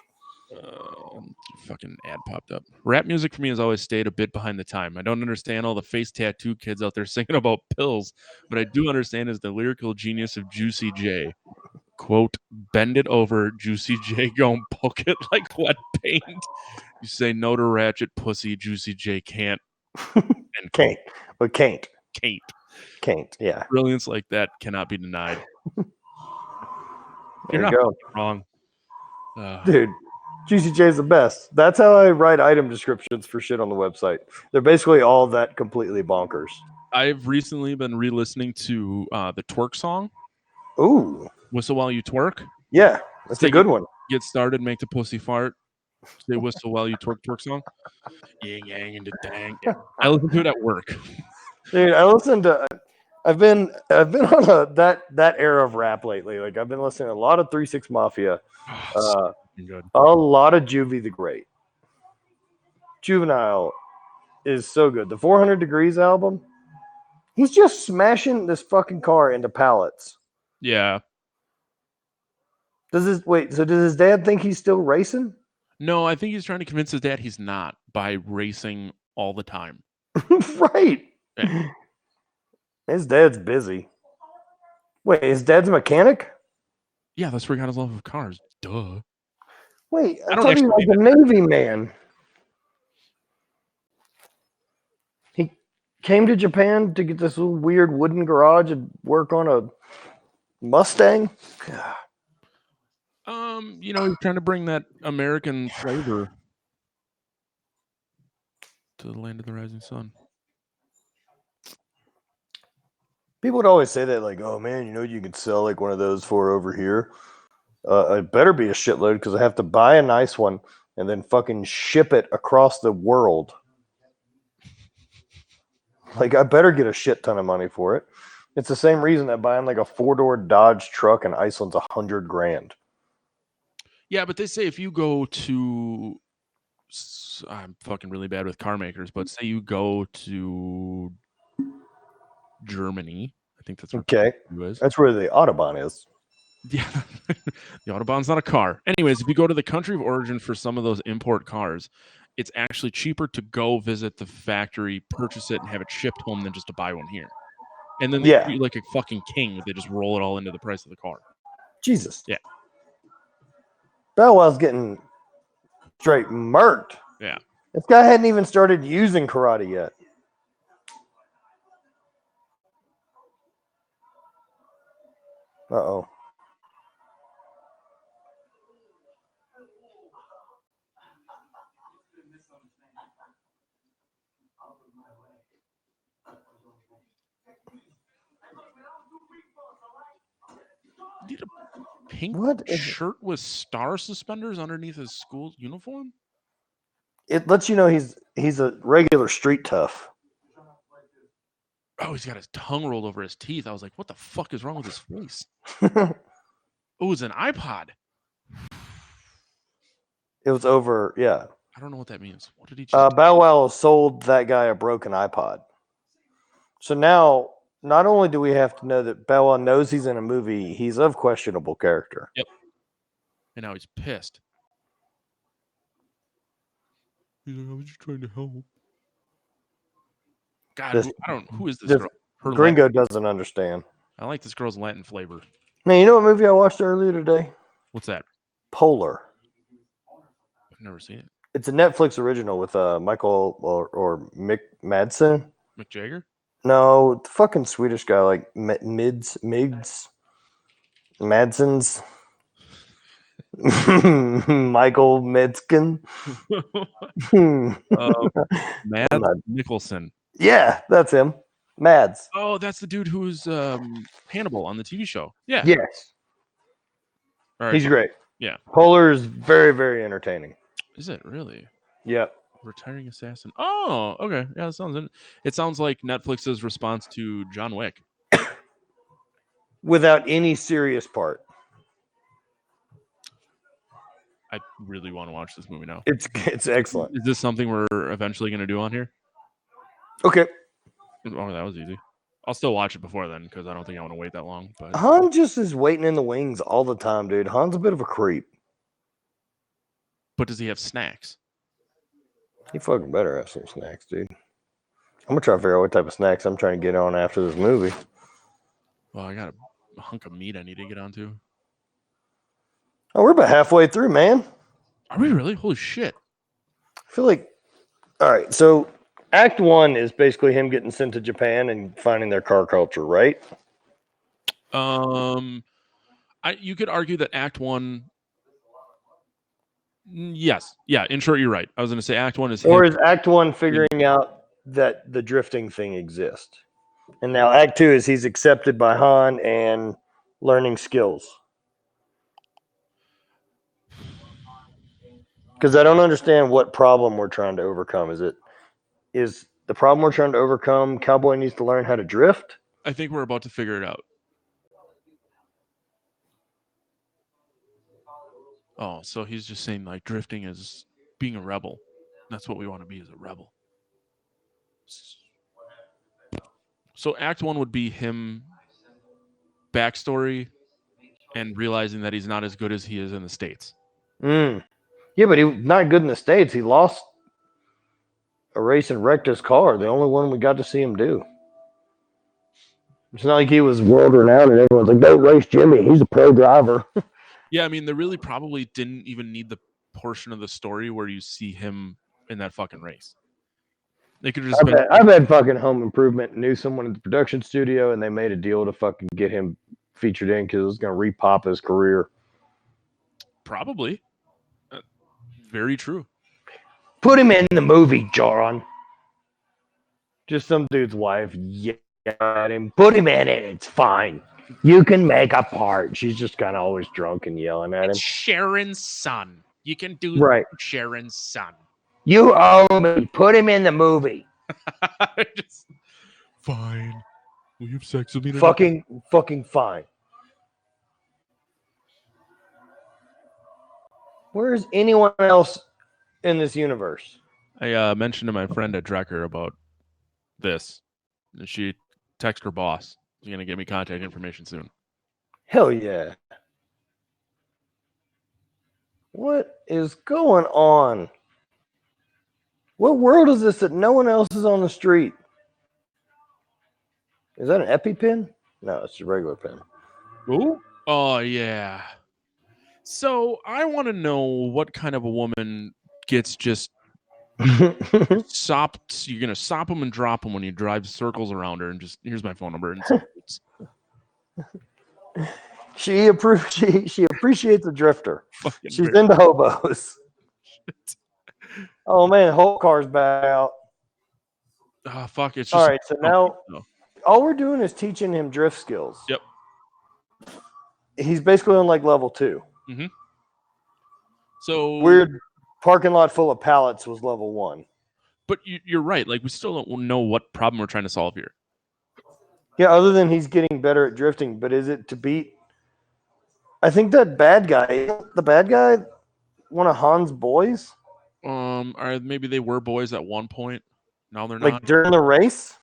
Fucking ad popped up. Rap music for me has always stayed a bit behind the time. I don't understand all the face tattoo kids out there singing about pills, but I do understand is the lyrical genius of Juicy J. Quote, bend it over, Juicy J, gon' poke it like wet paint. You say no to ratchet pussy, Juicy J can't. And Can't. But can't. Can't. Can't. Yeah. Brilliance like that cannot be denied. There you go. Wrong. Dude, Juicy J is the best. That's how I write item descriptions for shit on the website. They're basically all that completely bonkers. I've recently been re-listening to the Twerk song. Ooh. Whistle while you twerk. Yeah, that's a good one. Get started, make the pussy fart. Say whistle while you twerk song. Yang yang and the dang. Yeah. I listen to it at work. Dude, I listened to I've been on that era of rap lately. Like I've been listening to a lot of 3 6 Mafia. Good. A lot of Juvie the Great. Juvenile is so good. The 400 Degrees album, he's just smashing this fucking car into pallets. Yeah. So does his dad think he's still racing? No, I think he's trying to convince his dad he's not by racing all the time. Right. Yeah. His dad's busy. Wait, his dad's a mechanic? Yeah, that's where he got his love of cars. Duh. Wait, I don't thought he was like a Navy man. He came to Japan to get this little weird wooden garage and work on a Mustang. He's trying to bring that American flavor to the land of the rising sun. People would always say that, like, oh man, you could sell like one of those for over here. It better be a shitload because I have to buy a nice one and then fucking ship it across the world. Like, I better get a shit ton of money for it. It's the same reason that buying like a 4-door Dodge truck in Iceland's $100,000. Yeah, but they say if you go to, I'm fucking really bad with car makers, but say you go to Germany, I think that's okay. That's where the Autobahn is. Yeah, the Autobahn's not a car. Anyways, if you go to the country of origin for some of those import cars, it's actually cheaper to go visit the factory, purchase it, and have it shipped home than just to buy one here. And then they treat you like a fucking king. They just roll it all into the price of the car. Jesus. Yeah. Bow Wow's getting straight murked. Yeah. This guy hadn't even started using karate yet. Uh-oh. Need a pink shirt with star suspenders underneath his school uniform? It lets you know he's a regular street tough. Oh, he's got his tongue rolled over his teeth. I was like, what the fuck is wrong with his face? Oh, it's an iPod. It was over, yeah. I don't know what that means. What did he just Bow Wow sold that guy a broken iPod. So now, not only do we have to know that Bow Wow knows he's in a movie, he's of questionable character. Yep. And now he's pissed. He's like, I was just trying to help. God, who is this girl? Gringo doesn't understand. I like this girl's Latin flavor. Man, you know what movie I watched earlier today? What's that? Polar. I've never seen it. It's a Netflix original with Michael or Mick Madsen. Mick Jagger? No, the fucking Swedish guy, like Migs Madsen's. Michael Metzkin. Mads Mikkelsen. Yeah, that's him. Mads. Oh, that's the dude who's Hannibal on the TV show. Yeah. Yes. All right, He's great. Yeah. Polar is very, very entertaining. Is it really? Yep. Retiring assassin. Oh, okay. Yeah, it sounds like Netflix's response to John Wick. Without any serious part. I really want to watch this movie now. It's excellent. Is this something we're eventually going to do on here? Okay. Oh, that was easy. I'll still watch it before then because I don't think I want to wait that long. But Han just is waiting in the wings all the time, dude. Han's a bit of a creep. But does he have snacks? He fucking better have some snacks, dude. I'm gonna try to figure out what type of snacks I'm trying to get on after this movie. Well, I got a hunk of meat I need to get onto. Oh, we're about halfway through, man. Are we really? Holy shit. I feel like, all right, so Act 1 is basically him getting sent to Japan and finding their car culture, right? You could argue that Act 1. Yes. Yeah, in short, you're right. I was going to say Act 1 is Or him. is Act 1 figuring out that the drifting thing exists? And now Act 2 is he's accepted by Han and learning skills. Because I don't understand what problem we're trying to overcome. Is the problem we're trying to overcome Cowboy needs to learn how to drift? I think we're about to figure it out. Oh, so he's just saying like drifting is being a rebel. That's what we want to be as a rebel. So Act 1 would be him backstory and realizing that he's not as good as he is in the States. Yeah, but he's not good in the States. He lost a race and wrecked his car. The only one we got to see him do. It's not like he was world renowned and everyone's like, don't race Jimmy. He's a pro driver. Yeah, I mean, they really probably didn't even need the portion of the story where you see him in that fucking race. They could just. I've had fucking Home Improvement knew someone at the production studio and they made a deal to fucking get him featured in because it was going to repop his career. Probably. Very true. Put him in the movie, John. Just some dude's wife yelling at him. Put him in it. It's fine. You can make a part. She's just kind of always drunk and yelling at him. It's Sharon's son. You can do right. Sharon's son. You owe me. Put him in the movie. Just, fine. Will you have sex with me tonight? Fucking fine. Where's anyone else in this universe? I mentioned to my friend at Drecker about this. And she texted her boss. She's going to get me contact information soon. Hell yeah. What is going on? What world is this that no one else is on the street? Is that an EpiPen? No, it's a regular pen. Ooh. Oh, yeah. So I want to know what kind of a woman gets just sopped. You're going to sop them and drop them when you drive circles around her and just, here's my phone number. And she appreciates a drifter. She's into hobos. Oh, man, whole car's back out. Oh, fuck. It's just all right, so now all we're doing is teaching him drift skills. Yep. He's basically on like level 2. Mm-hmm. So weird parking lot full of pallets was level 1. But you're right. Like we still don't know what problem we're trying to solve here. Yeah, other than he's getting better at drifting. But is it to beat? I think that bad guy, one of Han's boys. Or maybe they were boys at one point. Now they're not. Like during the race.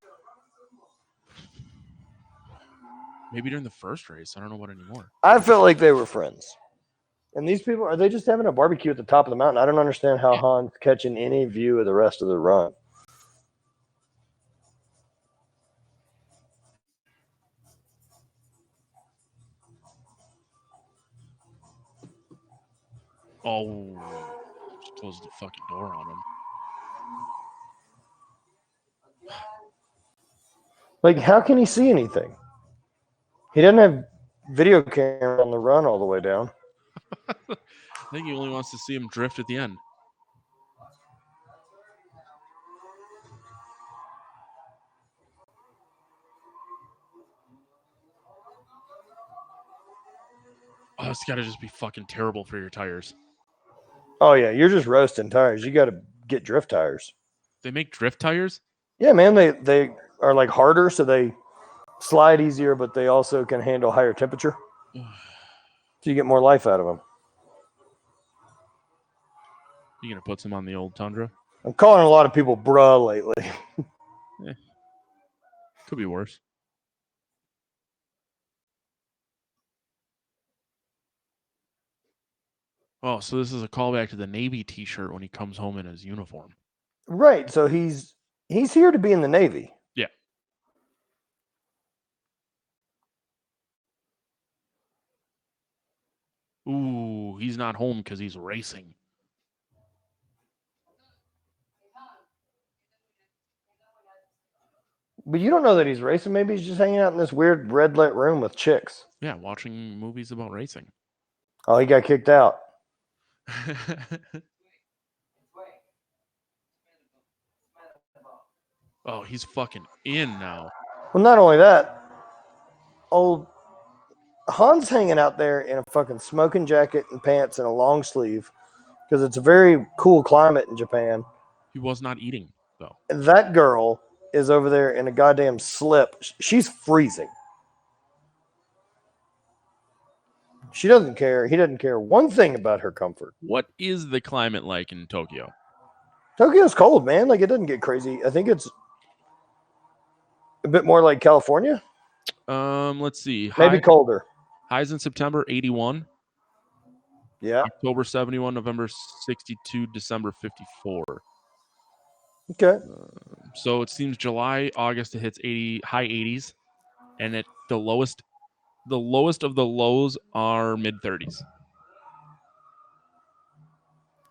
Maybe during the first race. I don't know what anymore. I felt like they were friends. And these people, are they just having a barbecue at the top of the mountain? I don't understand how Han's catching any view of the rest of the run. Oh, just closed the fucking door on him. Like, how can he see anything? He doesn't have video camera on the run all the way down. I think he only wants to see him drift at the end. Oh, it's got to just be fucking terrible for your tires. Oh yeah, you're just roasting tires. You got to get drift tires. They make drift tires? Yeah, man, they are like harder, so they slide easier, but they also can handle higher temperature. So you get more life out of them. You gonna put some on the old Tundra? I'm calling a lot of people bruh lately. Could be worse. Oh, so this is a callback to the Navy T-shirt when he comes home in his uniform. Right, so he's here to be in the Navy. Yeah. Ooh, he's not home because he's racing. But you don't know that he's racing. Maybe he's just hanging out in this weird red lit room with chicks. Yeah, watching movies about racing. Oh, he got kicked out. Oh, he's fucking in now. Well, not only that, old Han's hanging out there in a fucking smoking jacket and pants and a long sleeve because it's a very cool climate in Japan. He was not eating, though. And that girl is over there in a goddamn slip. She's freezing. She doesn't care. He doesn't care one thing about her comfort. What is the climate like in Tokyo? Tokyo's cold, man. Like, it doesn't get crazy. I think it's a bit more like California. Let's see. Maybe colder. Highs in September, 81. Yeah. October, 71. November, 62. December, 54. Okay. So it seems July, August, it hits 80, high 80s. And at the lowest of the lows are mid 30s.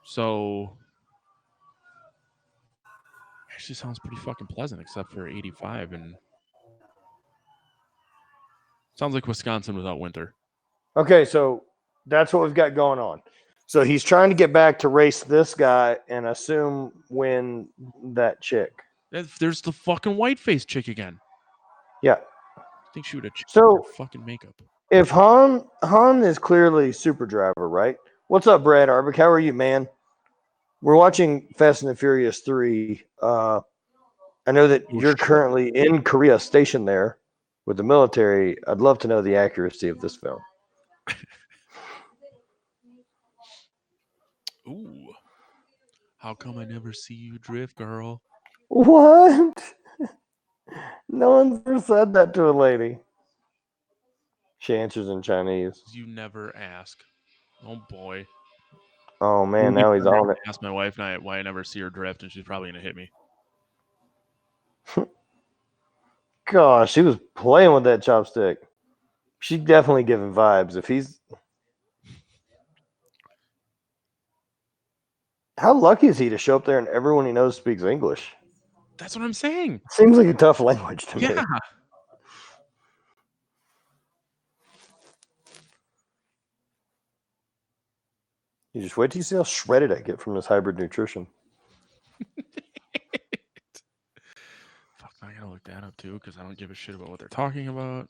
So actually sounds pretty fucking pleasant, except for 85, and sounds like Wisconsin without winter. Okay, so that's what we've got going on. So he's trying to get back to race this guy and assume win that chick. There's the fucking white-faced chick again. Yeah. I think she would have changed So her fucking makeup. if Han is clearly super driver, right? What's up, Brad Arbic? How are you, man? We're watching Fast and the Furious 3. I know that you're currently in Korea, stationed there with the military. I'd love to know the accuracy of this film. Ooh. How come I never see you drift, girl? What? No one's ever said that to a lady. She answers in Chinese. You never ask. Oh, boy. Oh, man, now he's on it. Ask my wife why I never see her drift, and she's probably going to hit me. Gosh, she was playing with that chopstick. She's definitely giving vibes. If he's... How lucky is he to show up there and everyone he knows speaks English? That's what I'm saying. Seems like a tough language to me. Yeah. You just wait till you see how shredded I get from this hybrid nutrition. Fuck, I gotta look that up too, because I don't give a shit about what they're talking about.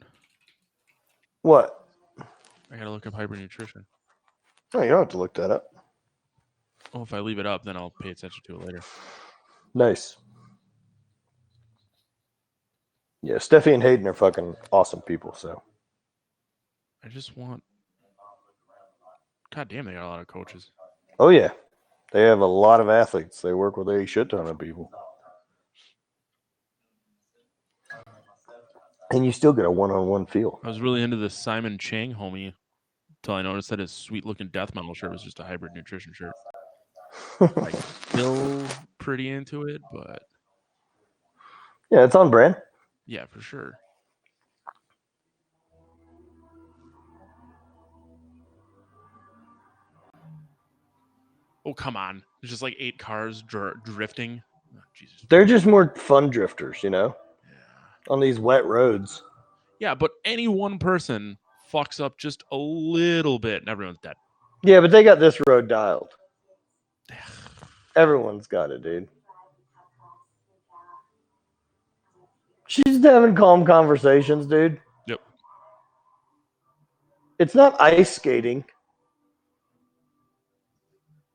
What? I gotta look up hybrid nutrition. No, you don't have to look that up. Oh, if I leave it up, then I'll pay attention to it later. Nice. Yeah, Steffi and Hayden are fucking awesome people, so. I just want... God damn, they got a lot of coaches. Oh, yeah. They have a lot of athletes. They work with a shit ton of people. And you still get a one-on-one feel. I was really into this Simon Chang homie until I noticed that his sweet-looking death metal shirt was just a hybrid nutrition shirt. Like, still pretty into it, but... Yeah, it's on brand. Yeah, for sure. Oh, come on. There's just like 8 cars drifting. Oh, Jesus. They're just more fun drifters, you know? Yeah. On these wet roads. Yeah, but any one person fucks up just a little bit and everyone's dead. Yeah, but they got this road dialed. Everyone's got it, dude. She's just having calm conversations, dude. Yep. It's not ice skating.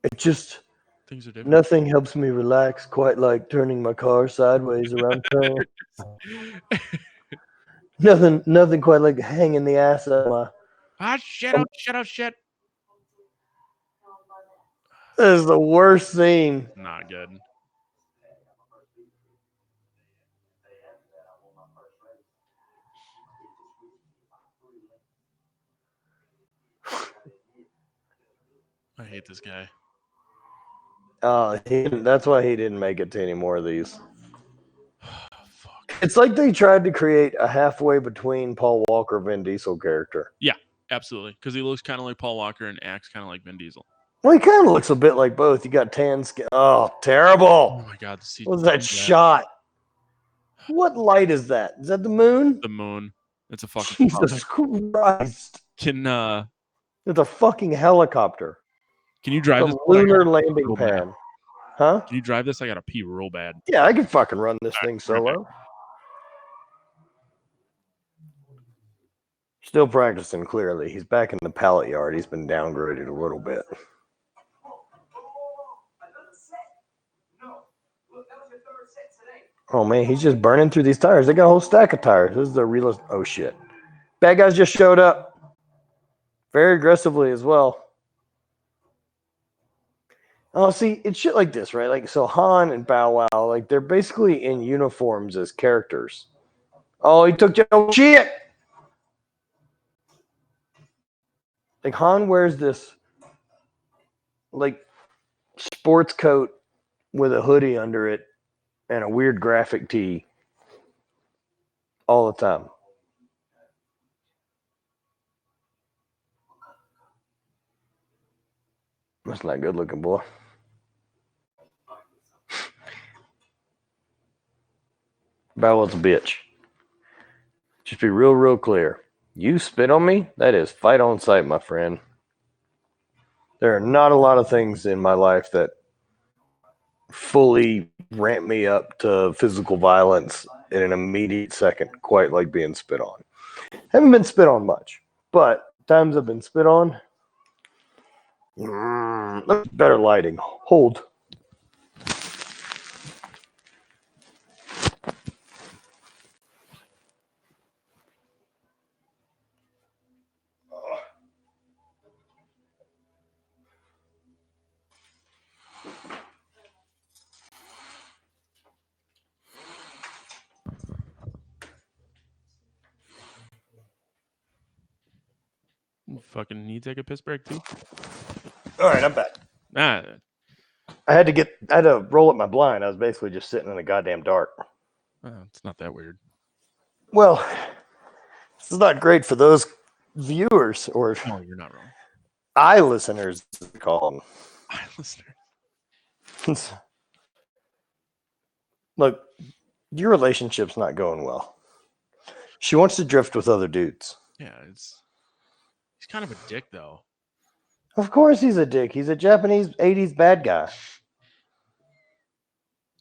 It just Things are different. nothing helps me relax quite like turning my car sideways around town. Nothing quite like hanging the ass out of my. Ah, shit. This is the worst scene. Not good. I hate this guy. That's why he didn't make it to any more of these. Fuck. It's like they tried to create a halfway between Paul Walker Vin Diesel character. Absolutely. Because he looks kind of like Paul Walker and acts kind of like Vin Diesel. Well, he kind of looks a bit like both. You got tan skin. Oh, Oh terrible. my god, the CGI. What's that shot? What light is that? Is that the moon? The moon. It's a fucking Jesus Christ. Can It's a fucking helicopter. you drive A this? lunar landing real bad. pad. Huh? Can you drive this? I gotta pee real bad. Yeah, I could fucking run this thing solo. Still practicing, clearly. He's back in the pallet yard. He's been downgraded a little bit. Oh, man, he's just burning through these tires. They got a whole stack of tires. This is the realest. Oh, shit. Bad guys just showed up. Very aggressively as well. Oh, see, it's shit like this, right? Like, so Han and Bow Wow, like, they're basically in uniforms as characters. Oh, he took your shit! Like, Han wears this, like, sports coat with a hoodie under it and a weird graphic tee all the time. That's not good looking, boy. Bow Wow's a bitch. Just be real clear. You spit on me? That is fight on sight, my friend. There are not a lot of things in my life that fully ramp me up to physical violence in an immediate second, quite like being spit on. Haven't been spit on much, but times I've been spit on, better lighting. Hold. Fucking need to take a piss break too? All right, I'm back. Nah. I had to roll up my blind. I was basically just sitting in the goddamn dark. It's not that weird. Well, this is not great for those viewers or No, you're not wrong. eye listeners, as we call them. Eye listener. Look, your relationship's not going well. She wants to drift with other dudes. Yeah, he's kind of a dick though. Of course he's a dick. He's a Japanese 80s bad guy.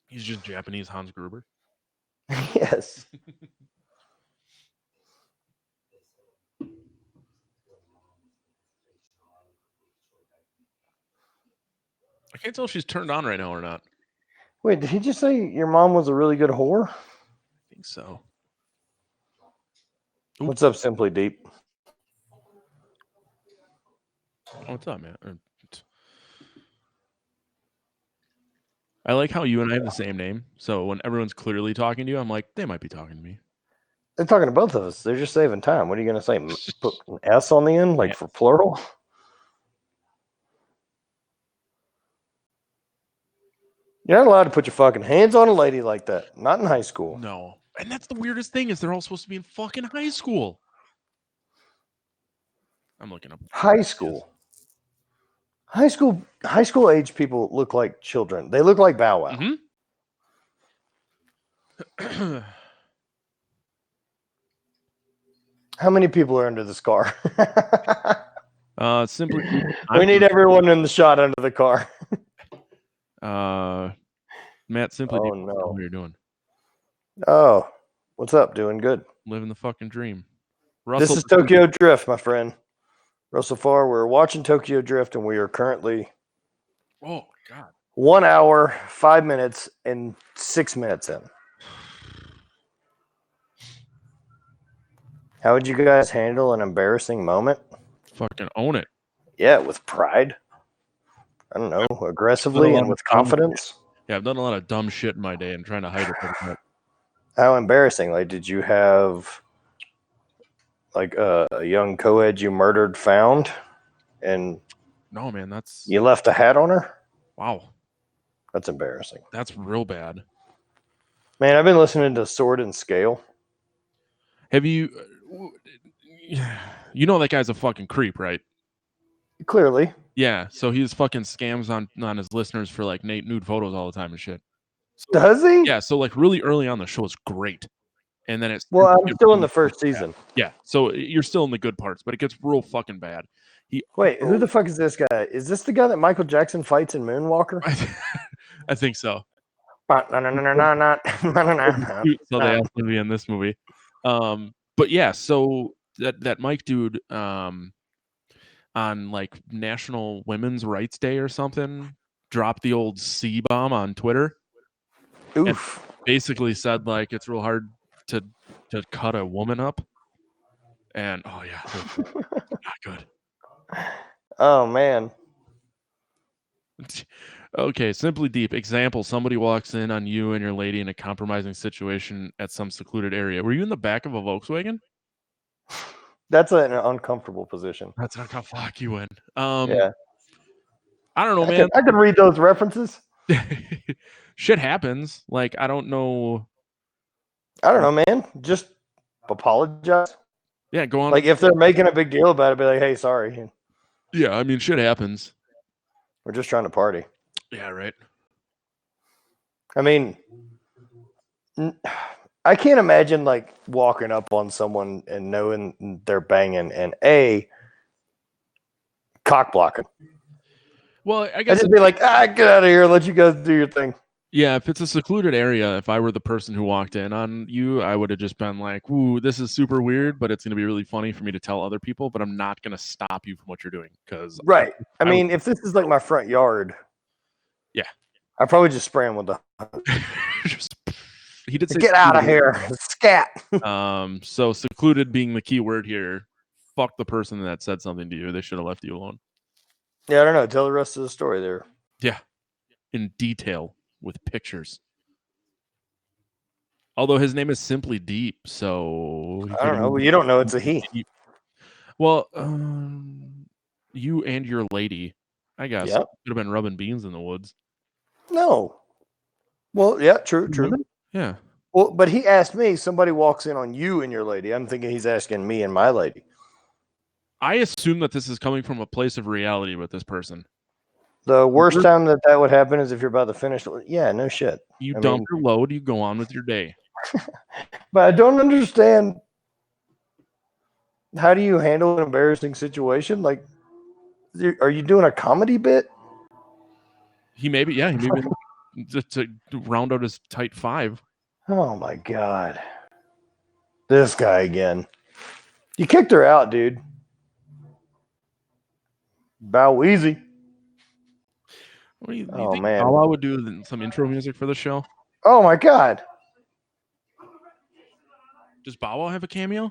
He's just Japanese Hans Gruber. Yes. I can't tell if she's turned on right now or not. Wait, did he just say your mom was a really good whore? I think so. What's up, Simply Deep? Oh, what's up, man? I like how you and I have the same name. So when everyone's clearly talking to you, I'm like, they might be talking to me. They're talking to both of us. They're just saving time. What are you going to say? Put an S on the end, like for plural? You're not allowed to put your fucking hands on a lady like that. Not in high school. No. And that's the weirdest thing is they're all supposed to be in fucking high school. I'm looking up. High school. High school age people look like children. They look like Bow Wow. Mm-hmm. How many people are under this car? Simply. We need everyone in the shot under the car. Matt, simply. Oh, know no. what you're doing. Oh, what's up? Doing good. Living the fucking dream. This is Tokyo Drift, my friend. Russell Farr, we're watching Tokyo Drift, and we are currently Oh God. 1 hour, 5 minutes, and 6 minutes in. How would you guys handle an embarrassing moment? Fucking own it. Yeah, with pride. I don't know, aggressively and with confidence. Yeah, I've done a lot of dumb shit in my day and trying to hide it. How embarrassing! Like, did you have like a young co-ed you murdered found, and no, man, that's you left a hat on her? Wow, that's embarrassing. That's real bad. Man, I've been listening to Sword and Scale. Have you? You know that guy's a fucking creep, right? Clearly. Yeah, so he's fucking scams on his listeners for like nude photos all the time and shit. So, does he? Yeah, so like really early on the show is great. And then it's I'm still in the first season. Yeah, so you're still in the good parts, but it gets real fucking bad. Wait, who the fuck is this guy? Is this the guy that Michael Jackson fights in Moonwalker? I think so. So they asked him to be in this movie. But yeah, so that Mike dude on like National Women's Rights Day or something dropped the old C-bomb on Twitter. Oof. And basically said like it's real hard to cut a woman up. And oh yeah, not good. Oh man. Okay, Simply Deep. Example, somebody walks in on you and your lady in a compromising situation at some secluded area. Were you in the back of a Volkswagen? That's an uncomfortable position. That's not how fuck you in. Yeah. I don't know, man. I can read those references. Shit happens. Like, I don't know. I don't know, man. Just apologize. Yeah, go on. Like, if they're making a big deal about it, be like, hey, sorry. Yeah, I mean, shit happens. We're just trying to party. Yeah, right. I mean, I can't imagine, like, walking up on someone and knowing they're banging and, cock blocking. Well, I guess I'd just be like, get out of here. Let you guys do your thing. Yeah, if it's a secluded area, if I were the person who walked in on you, I would have just been like, ooh, this is super weird, but it's going to be really funny for me to tell other people, but I'm not going to stop you from what you're doing. Because right. I mean, if this is like my front yard, yeah, I'd probably just spray him with the he did say get out of here. Scat. So secluded being the key word here. Fuck the person that said something to you. They should have left you alone. Yeah, I don't know. Tell the rest of the story there. Yeah. In detail with pictures. Although his name is Simply Deep, so I don't know. Well, you don't know it's a he. Deep. Well, you and your lady, I guess, could have been rubbing beans in the woods. No. Well, yeah, true. Yeah. Well, but he asked me, somebody walks in on you and your lady. I'm thinking he's asking me and my lady. I assume that this is coming from a place of reality with this person. The worst time that would happen is if you're about to finish. Yeah, no shit. You dump your load, you go on with your day. But I don't understand. How do you handle an embarrassing situation? Like, are you doing a comedy bit? He maybe just to round out his tight five. Oh my god. This guy again. You kicked her out, dude. Bow easy. What do you think man. I would do some intro music for the show? Oh my god. Does Bow Wow have a cameo?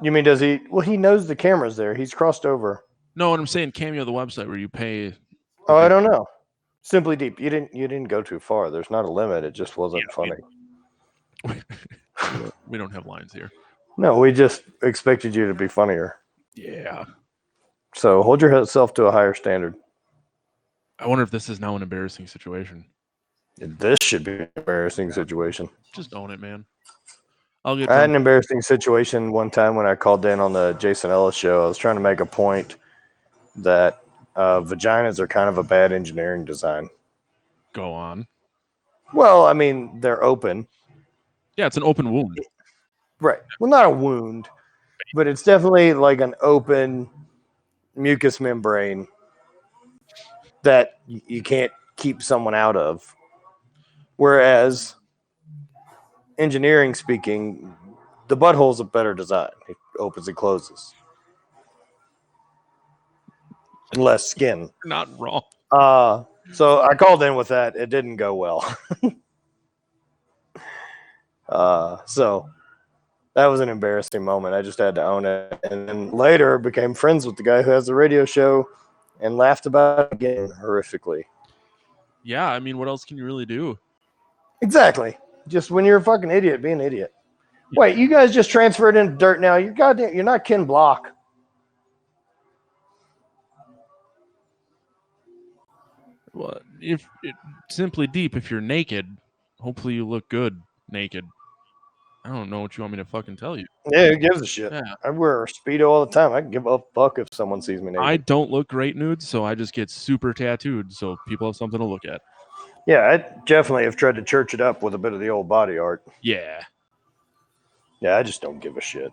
You mean does he? Well, he knows the camera's there. He's crossed over. No, what I'm saying, Cameo, the website where you pay. Oh, I don't know. Simply Deep. You didn't go too far. There's not a limit. It just wasn't funny. We don't have lines here. No, we just expected you to be funnier. Yeah. So hold yourself to a higher standard. I wonder if this is now an embarrassing situation. This should be an embarrassing situation. Just own it, man. I had an embarrassing situation one time when I called in on the Jason Ellis show. I was trying to make a point that vaginas are kind of a bad engineering design. Go on. Well, I mean, they're open. Yeah, it's an open wound. Right. Well, not a wound, but it's definitely like an open mucous membrane that you can't keep someone out of. Whereas, engineering speaking, the butthole's a better design. It opens and closes. Less skin. You're not wrong. So I called in with that. It didn't go well. So that was an embarrassing moment. I just had to own it. And then later became friends with the guy who has the radio show and laughed about it again horrifically. Yeah, I mean, what else can you really do? Exactly. Just when you're a fucking idiot, be an idiot. Wait, you guys just transferred into dirt now. You're not Ken Block. Well, if it, simply deep, if you're naked, hopefully you look good naked. I don't know what you want me to fucking tell you. Yeah, who gives a shit? Yeah. I wear a Speedo all the time. I can give a fuck if someone sees me naked. I don't look great nude, so I just get super tattooed so people have something to look at. Yeah, I definitely have tried to church it up with a bit of the old body art. Yeah. Yeah, I just don't give a shit.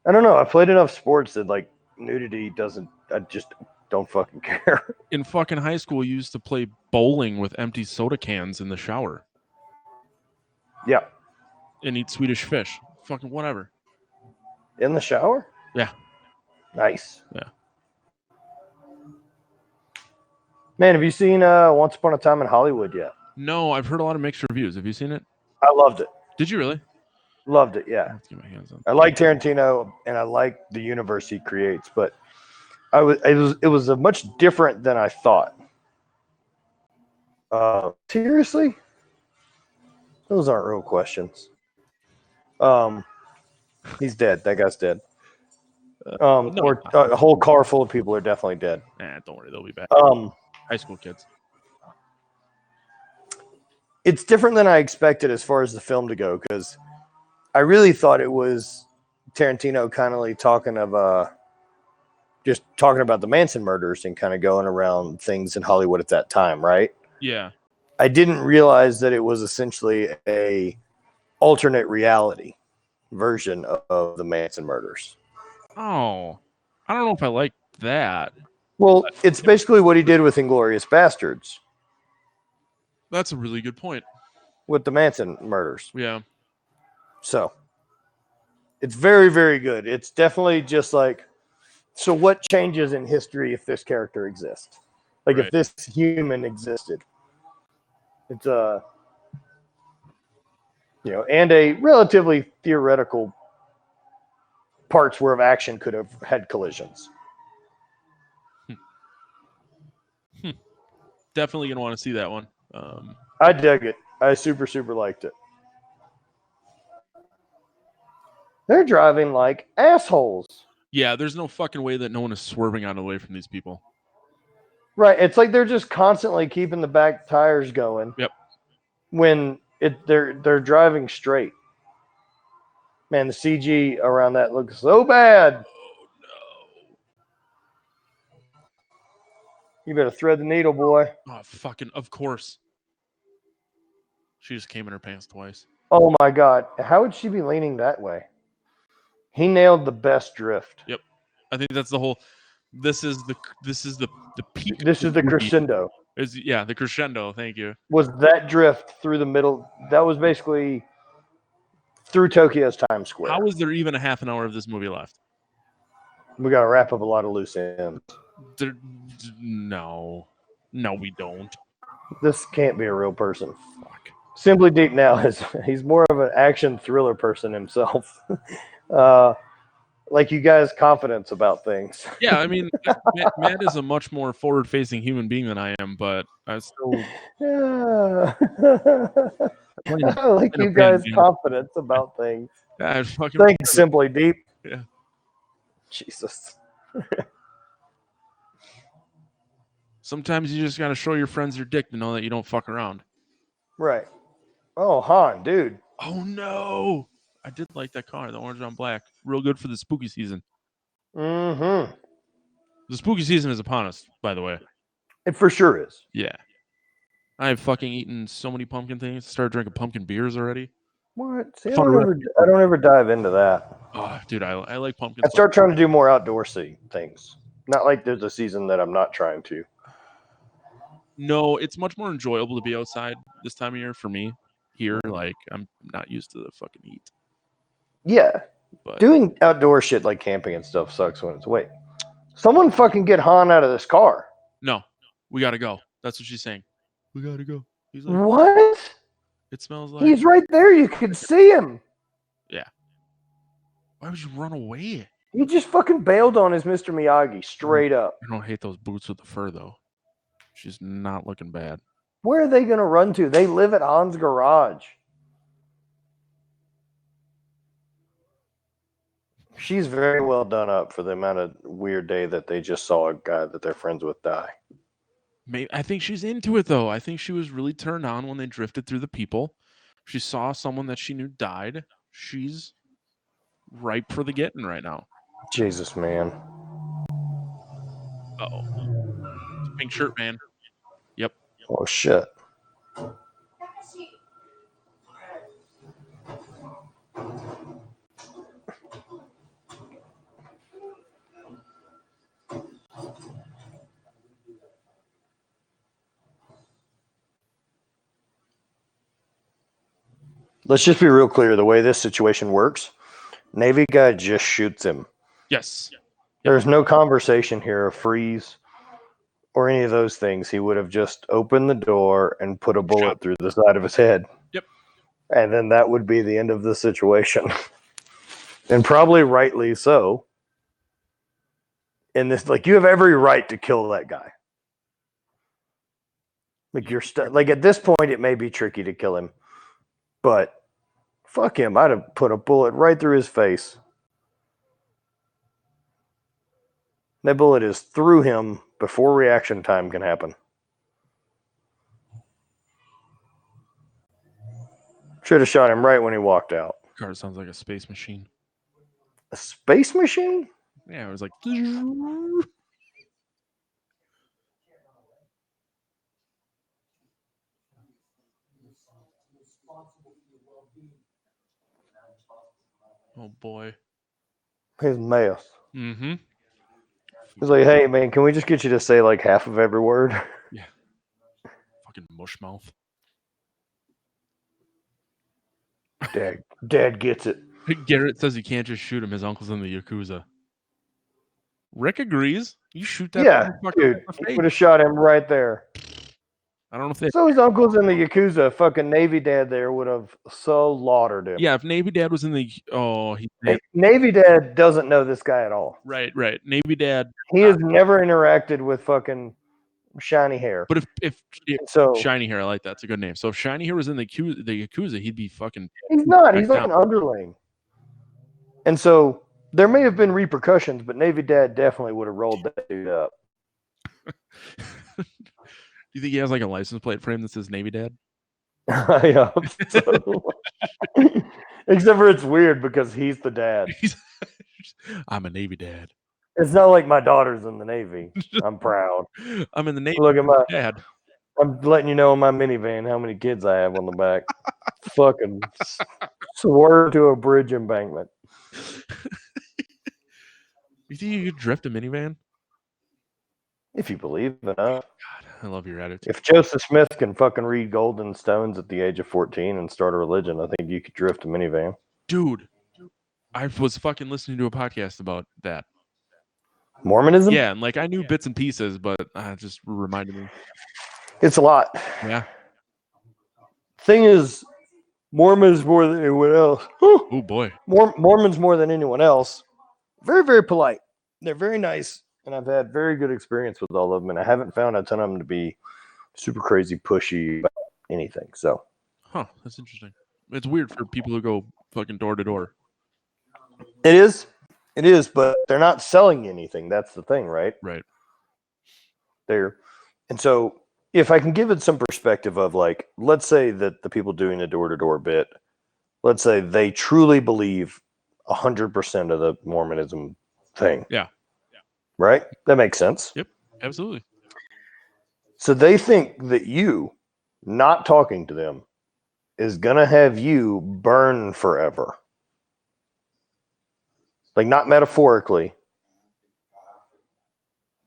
I don't know. I played enough sports that like nudity doesn't. I just don't fucking care. In fucking high school, you used to play bowling with empty soda cans in the shower Yeah, and eat Swedish fish. Fucking whatever. in the shower. Yeah. Nice. Yeah. Man, have you seen Once Upon a Time in Hollywood yet? No, I've heard a lot of mixed reviews. Have you seen it? I loved it. Did you really? Loved it. Yeah. Let's get my hands on. I like Tarantino and I like the universe he creates, but it was a much different than I thought. Seriously? Those aren't real questions. He's dead. That guy's dead. Or a whole car full of people are definitely dead. Don't worry, they'll be back. High school kids. It's different than I expected as far as the film to go, because I really thought it was Tarantino kind of like talking about the Manson murders and kind of going around things in Hollywood at that time, right? Yeah. I didn't realize that it was essentially a alternate reality version of the Manson murders. Oh, I don't know if I like that. Well, it's basically what he did with Inglourious Bastards. That's a really good point. With the Manson murders. Yeah. So, it's very, very good. It's definitely just like, so what changes in history if this character exists? Like Right. if this human existed. It's and a relatively theoretical parts where of action could have had collisions. Definitely gonna want to see that one. I dug it. I super, super liked it. They're driving like assholes. Yeah, there's no fucking way that no one is swerving out of the way from these people. Right. It's like they're just constantly keeping the back tires going. Yep. When they're driving straight. Man, the CG around that looks so bad. Oh no. You better thread the needle, boy. Oh fucking of course. She just came in her pants twice. Oh my god. How would she be leaning that way? He nailed the best drift. Yep. I think that's the whole this is the peak. This is the crescendo. The crescendo, thank you. Was that drift through the middle? That was basically through Tokyo's Times Square. How is there even a half an hour of this movie left? We got to wrap up a lot of loose ends. No, we don't. This can't be a real person. Fuck. Simply Deep now he's more of an action thriller person himself. Like you guys' confidence about things. Yeah, I mean, Matt is a much more forward-facing human being than I am, but I still. I like you guys' confidence about things. Yeah, fucking. Thanks, Simply Deep. Yeah. Jesus. Sometimes you just gotta show your friends your dick to know that you don't fuck around. Right. Oh, Han, dude. Oh no! I did like that car, the orange on black. Real good for the spooky season. Mm-hmm. The spooky season is upon us, by the way. It for sure is. Yeah. I've fucking eaten so many pumpkin things. Started drinking pumpkin beers already. What? See, I don't ever dive into that. Oh, dude, I like pumpkin. I'd start trying to do more outdoorsy things. Not like there's a season that I'm not trying to. No, it's much more enjoyable to be outside this time of year for me. Here, like I'm not used to the fucking heat. Yeah. But Doing outdoor shit like camping and stuff sucks when it's wait. Someone fucking get Han out of this car. no, we gotta go. That's what she's saying. We gotta go. He's like, What? it smells like. He's right there. You can see him. Yeah. Why would you run away? He just fucking bailed on his Mr. Miyagi straight up. I don't hate those boots with the fur though. She's not looking bad. Where are they going to run to? They live at Han's garage. She's very well done up for the amount of weird day that they just saw a guy that they're friends with die. Maybe I think she's into it though. I think she was really turned on when they drifted through the people. She saw someone that she knew died. She's ripe for the getting right now. Jesus, man. Uh-oh. Pink shirt, man. Yep. Oh, shit. Let's just be real clear. The way this situation works, Navy guy just shoots him. Yes. There's no conversation here, a freeze, or any of those things. He would have just opened the door and put a bullet through the side of his head. Yep. And then that would be the end of the situation. And probably rightly so. In this, like, you have every right to kill that guy. Like, like, at this point, it may be tricky to kill him. But fuck him. I'd have put a bullet right through his face. That bullet is through him before reaction time can happen. Should have shot him right when he walked out. Car sounds like a space machine. A space machine? Yeah, it was like. Oh boy. His mess. Mm-hmm. He's like, hey man, can we just get you to say like half of every word? Yeah. Fucking mush mouth. Dad gets it. Garrett says you can't just shoot him. His uncle's in the Yakuza. Rick agrees. You shoot that. Yeah, dude. He would have shot him right there. I don't know if they. So his uncle's in the Yakuza. Fucking Navy Dad there would have so slaughtered him. Yeah, if Navy Dad was in the. Oh, Navy Dad doesn't know this guy at all. Right. Navy Dad. He has never interacted with fucking Shiny Hair. But if so Shiny Hair, I like that. It's a good name. So if Shiny Hair was in the Yakuza, he'd be fucking. He's not. He's like an underling. And so there may have been repercussions, but Navy Dad definitely would have rolled that dude up. Do you think he has like a license plate for him that says Navy Dad? I hope so. Except for it's weird because he's the dad. I'm a Navy dad. It's not like my daughter's in the Navy. I'm proud. I'm in the Navy. Look at my dad. I'm letting you know in my minivan how many kids I have on the back. Fucking swerve to a bridge embankment. You think you could drift a minivan? If you believe in it. God, I love your attitude. If Joseph Smith can fucking read Golden Stones at the age of 14 and start a religion, I think you could drift a minivan. Dude, I was fucking listening to a podcast about that. Mormonism? Yeah, and like I knew bits and pieces, but it just reminded me. It's a lot. Yeah. Thing is, Mormons more than anyone else. Oh boy. Mormons more than anyone else. Very, very polite. They're very nice. And I've had very good experience with all of them. And I haven't found a ton of them to be super crazy pushy about anything. So. Huh. That's interesting. It's weird for people who go fucking door to door. It is. It is. But they're not selling you anything. That's the thing, right? Right. And so if I can give it some perspective of like, let's say that the people doing the door-to-door bit, let's say they truly believe 100% of the Mormonism thing. Yeah. Right? That makes sense. Yep. Absolutely. So they think that you not talking to them is going to have you burn forever. like not metaphorically.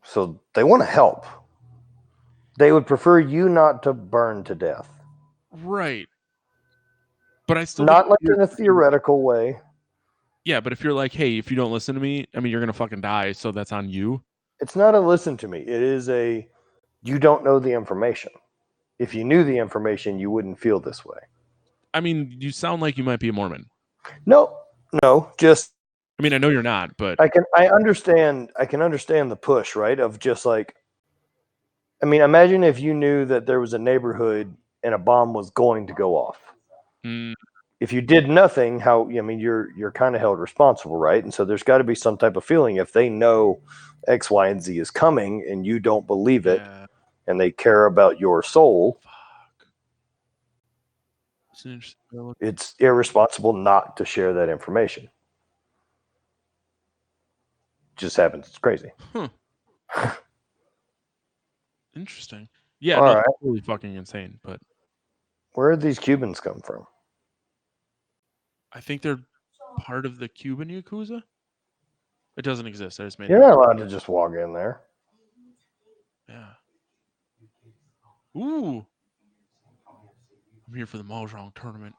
So they want to help. They would prefer you not to burn to death. Right. But I still Not like think in a theoretical way. yeah, but if you're like, hey, if you don't listen to me, I mean, you're gonna fucking die, so that's on you. It's not a listen to me. It is a you don't know the information. If you knew the information, you wouldn't feel this way. I mean, you sound like you might be a Mormon. No, just I mean, I know you're not, but I can understand the push, right? Of just like I mean, imagine if you knew that there was a neighborhood and a bomb was going to go off. mm, If you did nothing, you're kind of held responsible, right? And so there's got to be some type of feeling if they know X, Y, and Z is coming and you don't believe it yeah, and they care about your soul, fuck. It's an interesting- it's irresponsible not to share that information. Just happens. It's crazy. Interesting. Yeah, All no, right. it's really fucking insane. But Where did these Cubans come from? I think they're part of the Cuban Yakuza. It doesn't exist. I just made You're it not up. allowed to just walk in there. Yeah. Ooh. I'm here for the Mahjong tournament.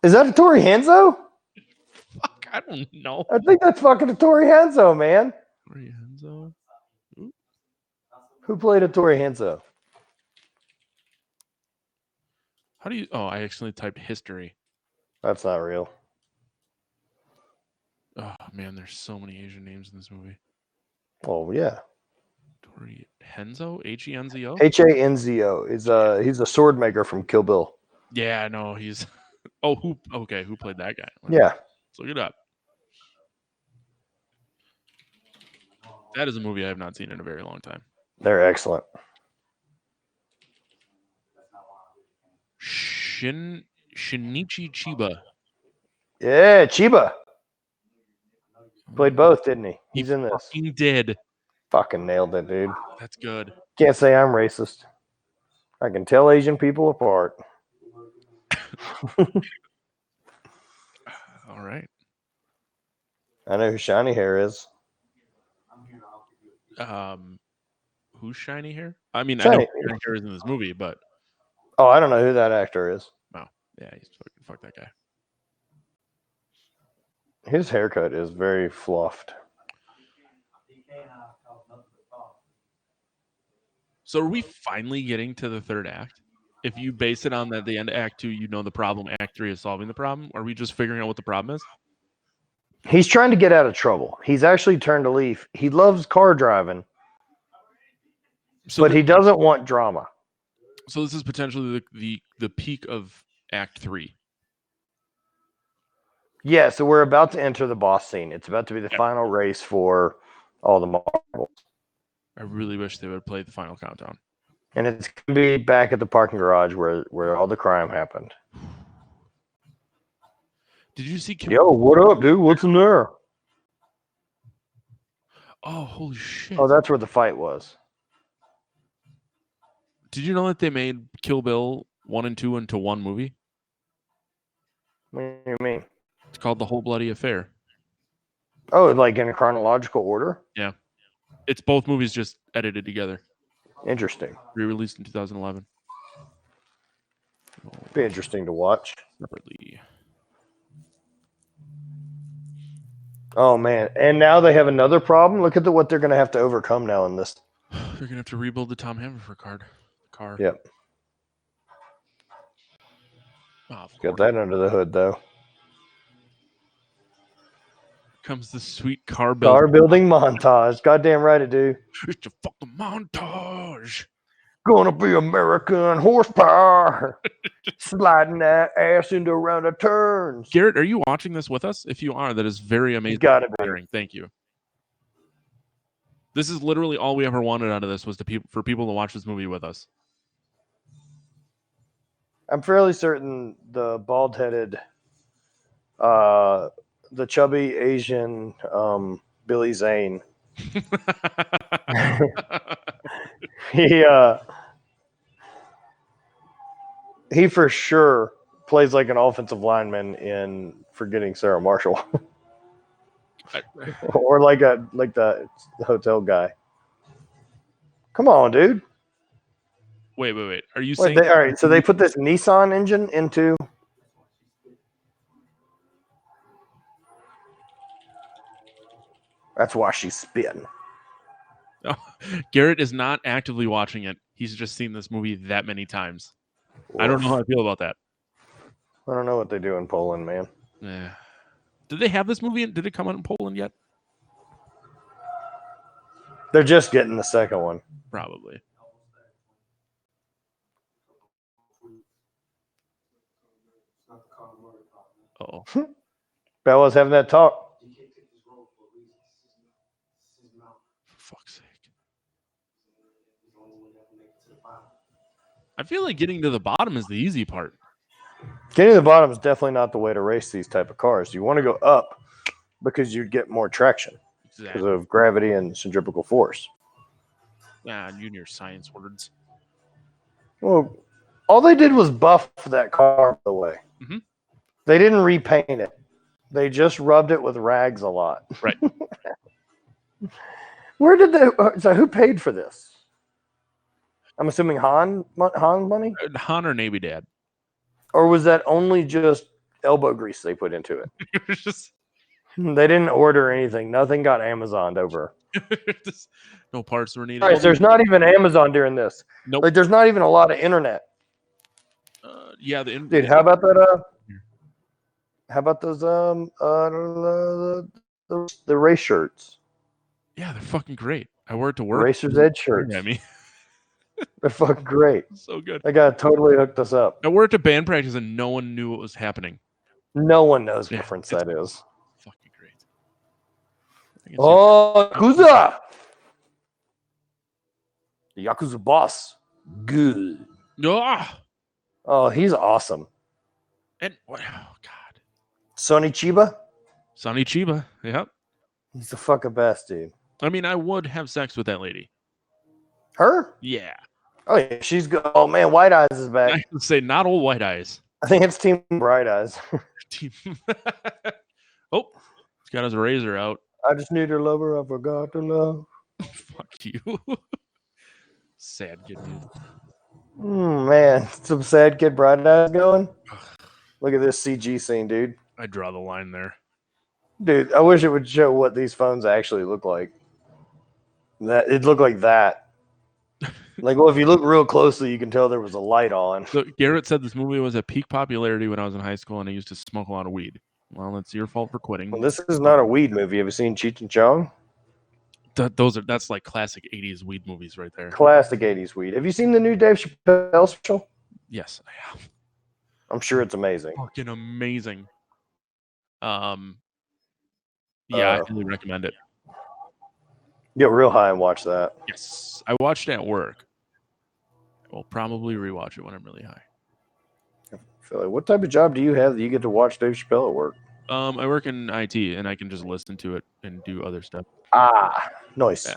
Is that a Tori Hanzo? Fuck, I don't know. I think that's fucking a Tori Hanzo, man. Hanzo. Who played a Tori Hanzo? How do you? Oh, I actually typed history. That's not real. Oh man, there's so many Asian names in this movie. Oh yeah. Tori Henzo, Henzo. Hanzo is he's a sword maker from Kill Bill. Yeah, I know he's. Oh, who played that guy? Yeah. Let's look it up. That is a movie I have not seen in a very long time. They're excellent. Shinichi Chiba. Yeah, Chiba. Played both, didn't he? He's in this. Fucking did. Fucking nailed it, dude. That's good. Can't say I'm racist. I can tell Asian people apart. All right. I know who Shiny Hair is. Who's shiny hair? I mean, I Shiny. know shiny hair is in this movie, but Oh, I don't know who that actor is. yeah, he's fuck that guy. His haircut is very fluffed. So are we finally getting to the third act? If you base it on that the end of Act 2, you know the problem. Act 3 is solving the problem. Are we just figuring out what the problem is? He's trying to get out of trouble. He's actually turned a leaf. He loves car driving, but he doesn't want drama. So this is potentially the peak of Act 3. Yeah, so we're about to enter the boss scene. It's about to be the final race for all the marbles. I really wish they would play the final countdown. And it's going to be back at the parking garage where all the crime happened. Did you see? Yo, what up, dude? What's in there? Oh, holy shit. Oh, that's where the fight was. Did you know that they made Kill Bill 1 and 2 into one movie? What do you mean? It's called The Whole Bloody Affair. Oh, like in a chronological order? Yeah. It's both movies just edited together. Interesting. Re-released in 2011. Be interesting to watch. Separately. Oh, man. And now they have another problem. Look at what they're going to have to overcome now in this. They're going to have to rebuild the Tom Haverford car. Yep. Oh, Got that under the hood, though. Comes the sweet car building montage. Goddamn right it do. It's a fucking montage. Gonna be American horsepower. Sliding that ass into a round of turns. Garrett, are you watching this with us? If you are, that is very amazing. You gotta be. Thank you. This is literally all we ever wanted out of this was for people to watch this movie with us. I'm fairly certain the bald-headed, the chubby Asian Billy Zane. He for sure plays like an offensive lineman in Forgetting Sarah Marshall, or like the hotel guy. Come on, dude. Wait. Are you Wait, saying? all right, so they put this Nissan engine into. That's why she's spitting. Oh, Garrett is not actively watching it. He's just seen this movie that many times. I don't know how I feel about that. I don't know what they do in Poland, man. Yeah. Did they have this movie? Did it come out in Poland yet? They're just getting the second one. Probably. Oh. Bella's having that talk. For fuck's sake. I feel like getting to the bottom is the easy part. Getting to the bottom is definitely not the way to race these type of cars. You want to go up because you get more traction because of gravity and centrifugal force. Yeah, you and your science words. Well, all they did was buff that car, by the way. Mhm. They didn't repaint it. They just rubbed it with rags a lot. Right. Where did they? So who paid for this? I'm assuming Han money, Han or Navy Dad. or was that only just elbow grease they put into it? Just, They didn't order anything. Nothing got Amazoned over. just no parts were needed. All right, so there's not even Amazon during this. Nope. Like, there's not even a lot of internet. Yeah, Dude, how about that? How about those the race shirts? Yeah, they're fucking great. I wore it to work. Racer's Edge shirts. I mean, They're fucking great. so good. That guy totally hooked us up. I wore it to band practice and no one knew what was happening. No one knows what Yeah, difference it's that is. Fucking great. Oh, Yakuza! The Yakuza boss. Good. Ah! Oh, he's awesome. And what? Oh God, Sonny Chiba? Sonny Chiba. Yep. He's the fucking best, dude. I mean, I would have sex with that lady. Her? Yeah. Oh, yeah, she's good. Oh, man, White Eyes is I back. would say not old white eyes. I think it's Team Bright Eyes. Oh, he's got his razor out. I just need a lover I forgot to love. Fuck you. Sad kid, dude. Man, some sad kid Bright Eyes going. Look at this CG scene, dude. I draw the line there. Dude, I wish it would show what these phones actually look like. That it looked like that. Like, well, if you look real closely, you can tell there was a light on. So Garrett said this movie was at peak popularity when I was in high school and I used to smoke a lot of weed. Well, that's your fault for quitting. Well, this is not a weed movie. Have you seen Cheech and Chong? That's like classic 80s weed movies right there. Classic 80s weed. Have you seen the new Dave Chappelle special? Yes, I have. I'm sure it's amazing. Fucking amazing. Yeah, I really recommend it. Get real high and watch that. Yes, I watched it at work. I will probably rewatch it when I'm really high. Philly, what type of job do you have that you get to watch Dave Chappelle at work? I work in IT and I can just listen to it and do other stuff. Ah, nice. Yeah.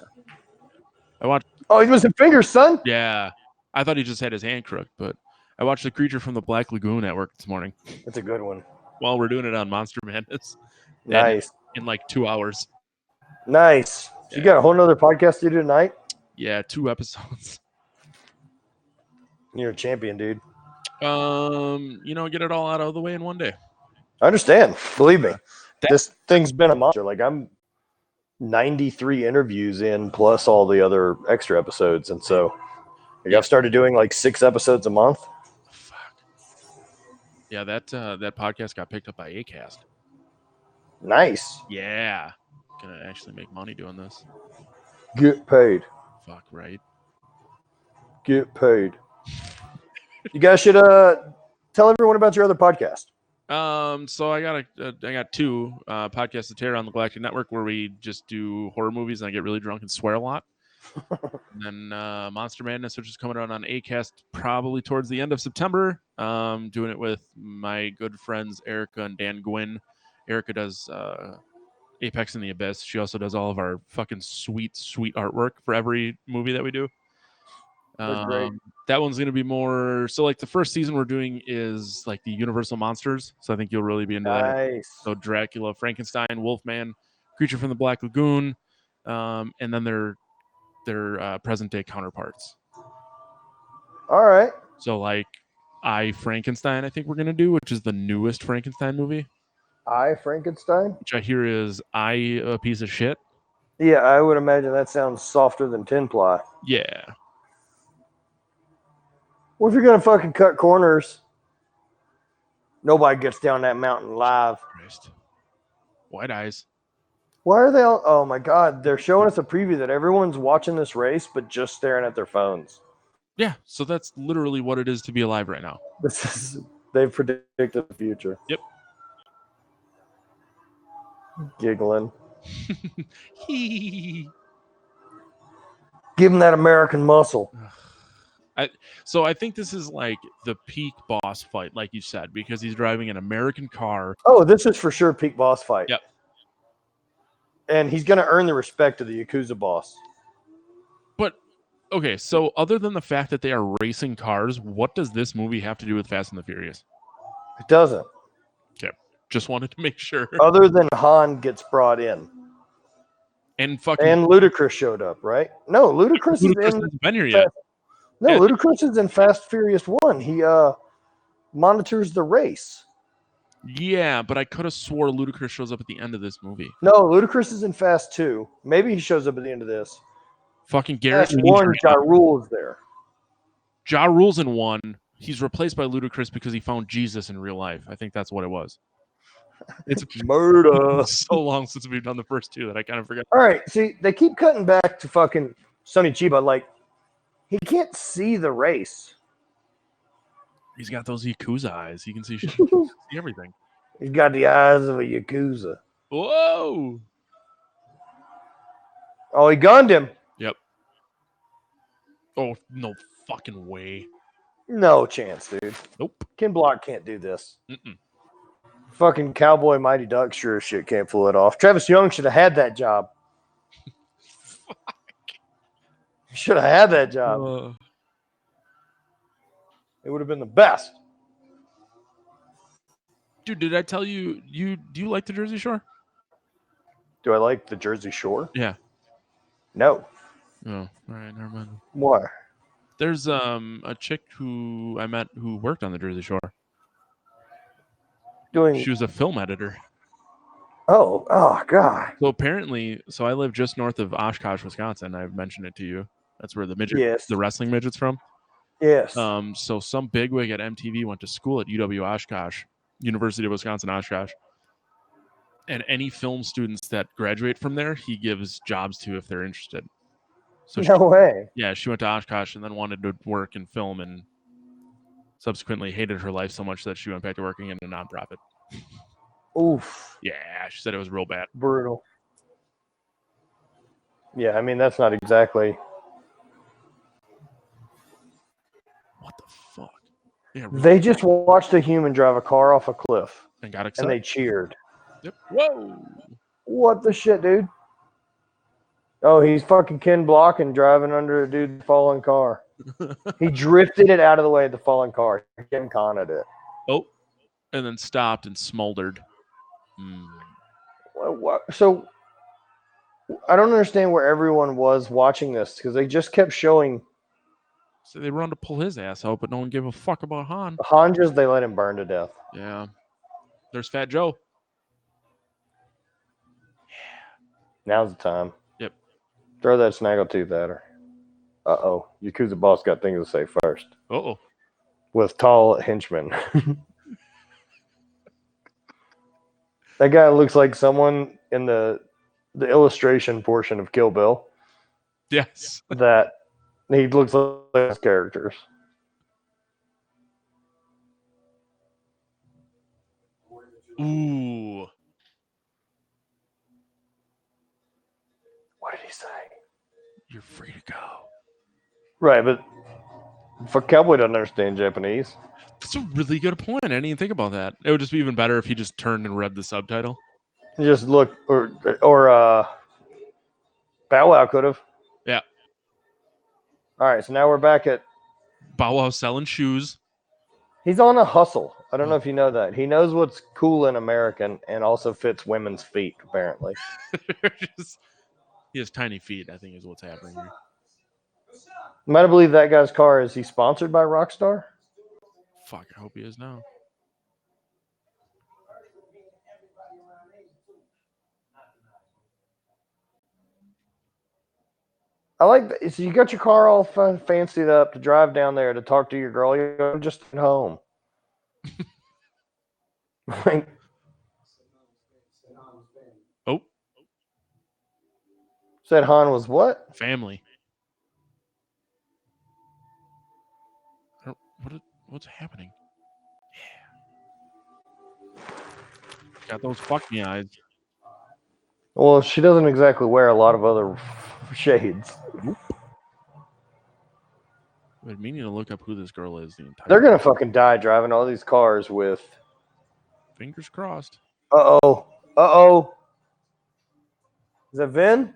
I watched. Oh, he's missing fingers, son. Yeah, I thought he just had his hand crooked, but I watched The Creature from the Black Lagoon at work this morning That's a good one. while we're doing it on Monster Madness. Nice. In like 2 hours. Nice. So you got a whole nother podcast to do tonight? Yeah, 2 episodes. You're a champion, dude. Get it all out of the way in one day. I understand. Believe me. This thing's been a monster. Like, I'm 93 interviews in plus all the other extra episodes. And so I've started doing like 6 episodes a month. Fuck. Yeah, that podcast got picked up by Acast. Nice. Yeah. Gonna actually make money doing this. Get paid. Fuck, right? Get paid. You guys should tell everyone about your other podcast. So I got 2 podcasts to tear on the Galactic Network where we just do horror movies and I get really drunk and swear a lot. And then Monster Madness, which is coming out on Acast probably towards the end of September. Doing it with my good friends Erica and Dan Gwynn. Erica does Apex in the Abyss. She also does all of our fucking sweet artwork for every movie that we do. They're great. That one's going to be more. So, like, the first season we're doing is like the Universal monsters. So I think you'll really be into that. Nice. So Dracula, Frankenstein, Wolfman, Creature from the Black Lagoon, and then their present day counterparts. All right. So like I Frankenstein, I think we're gonna do, which is the newest Frankenstein movie, I Frankenstein. which I hear is a piece of shit. Yeah, I would imagine that sounds softer than tin ply. Yeah. Well, if you're gonna fucking cut corners, nobody gets down that mountain live. Christ. White eyes. Why are they all? Oh my god, they're showing us a preview that everyone's watching this race, but just staring at their phones. Yeah, so that's literally what it is to be alive right now. They've predicted the future. Yep. Giggling. Give Give them that American muscle. So I think this is like the peak boss fight, like you said, because he's driving an American car. Oh, this is for sure peak boss fight. Yep. And he's going to earn the respect of the Yakuza boss. But okay, so other than the fact that they are racing cars, what does this movie have to do with Fast and the Furious? It doesn't. Just wanted to make sure. Other than Han gets brought in. And fucking And Ludacris showed up, right? No, Ludacris is Ludacris in. hasn't been here yet. No, Yeah. Ludacris is in Fast Furious 1. He monitors the race. Yeah, but I could have swore Ludacris shows up at the end of this movie. No, Ludacris is in Fast 2. Maybe he shows up at the end of this. Fucking Garrett. Fast 1, Ja Rule is there. Ja Rule's in 1. He's replaced by Ludacris because he found Jesus in real life. I think that's what it was. It's Murder. so long since we've done the first two that I kind of forgot. All right, see, they keep cutting back to fucking Sonny Chiba. Like, he can't see the race. He's got those Yakuza eyes. He can see shit. He can see everything. He's got the eyes of a Yakuza. Whoa! Oh, he gunned him. Yep. Oh, no fucking way. No chance, dude. Nope. Ken Block can't do this. Mm-mm. Fucking Cowboy Mighty Duck sure as shit can't pull it off. Travis Young should have had that job. Should have had that job. It would have been the best. Dude, did I tell you, do you like the Jersey Shore? Do I like the Jersey Shore? Yeah. No. Oh, all right, never mind. Why? There's a chick who I met who worked on the Jersey Shore. Doing. She was a film editor. Oh, God. So apparently, I live just north of Oshkosh, Wisconsin. I've mentioned it to you. That's where the wrestling midget's from. Yes. So some bigwig at MTV went to school at UW Oshkosh, University of Wisconsin Oshkosh. And any film students that graduate from there, he gives jobs to if they're interested. So no way. Yeah, she went to Oshkosh and then wanted to work in film and subsequently hated her life so much that she went back to working in a nonprofit. Oof. Yeah, she said it was real bad. Brutal. Yeah, I mean, that's not exactly. What the fuck? Yeah, They just watched a human drive a car off a cliff. And got excited. And they cheered. Yep. Whoa. What the shit, dude? Oh, he's fucking Ken Block and driving under a dude's falling car. He drifted it out of the way of the falling car. Ken Conned it. Oh, and then stopped and smoldered. What? So, I don't understand where everyone was watching this because they just kept showing. So they run to pull his ass out, but no one gave a fuck about Han. Han just, they let him burn to death. Yeah. There's Fat Joe. Now's the time. Yep. Throw that snaggletooth at her. Uh-oh. Yakuza boss got things to say first. Uh-oh. With tall henchmen. That guy looks like someone in the illustration portion of Kill Bill. Yes. That he looks like those characters. Ooh. What did he say? You're free to go. Right, but for Cowboy doesn't understand Japanese. That's a really good point. I didn't even think about that. It would just be even better if he just turned and read the subtitle. Just look, or Bow Wow could have. Yeah. All right, so now we're back at. Bow Wow selling shoes. He's on a hustle. I don't know if you know that. He knows what's cool in American and also fits women's feet, apparently. He has tiny feet, I think is what's happening here. You might believe that guy's car. Is he sponsored by Rockstar? Fuck, I hope he is now. I like that. So you got your car all fancied up to drive down there to talk to your girl. You're just at home. Like, Oh, said Han was what? family. What's happening? Yeah. Got those fuck me eyes. Well, she doesn't exactly wear a lot of other shades. I've been meaning to look up who this girl is the entire They're gonna fucking die driving all these cars with. Fingers crossed. Uh oh. Is that Vin?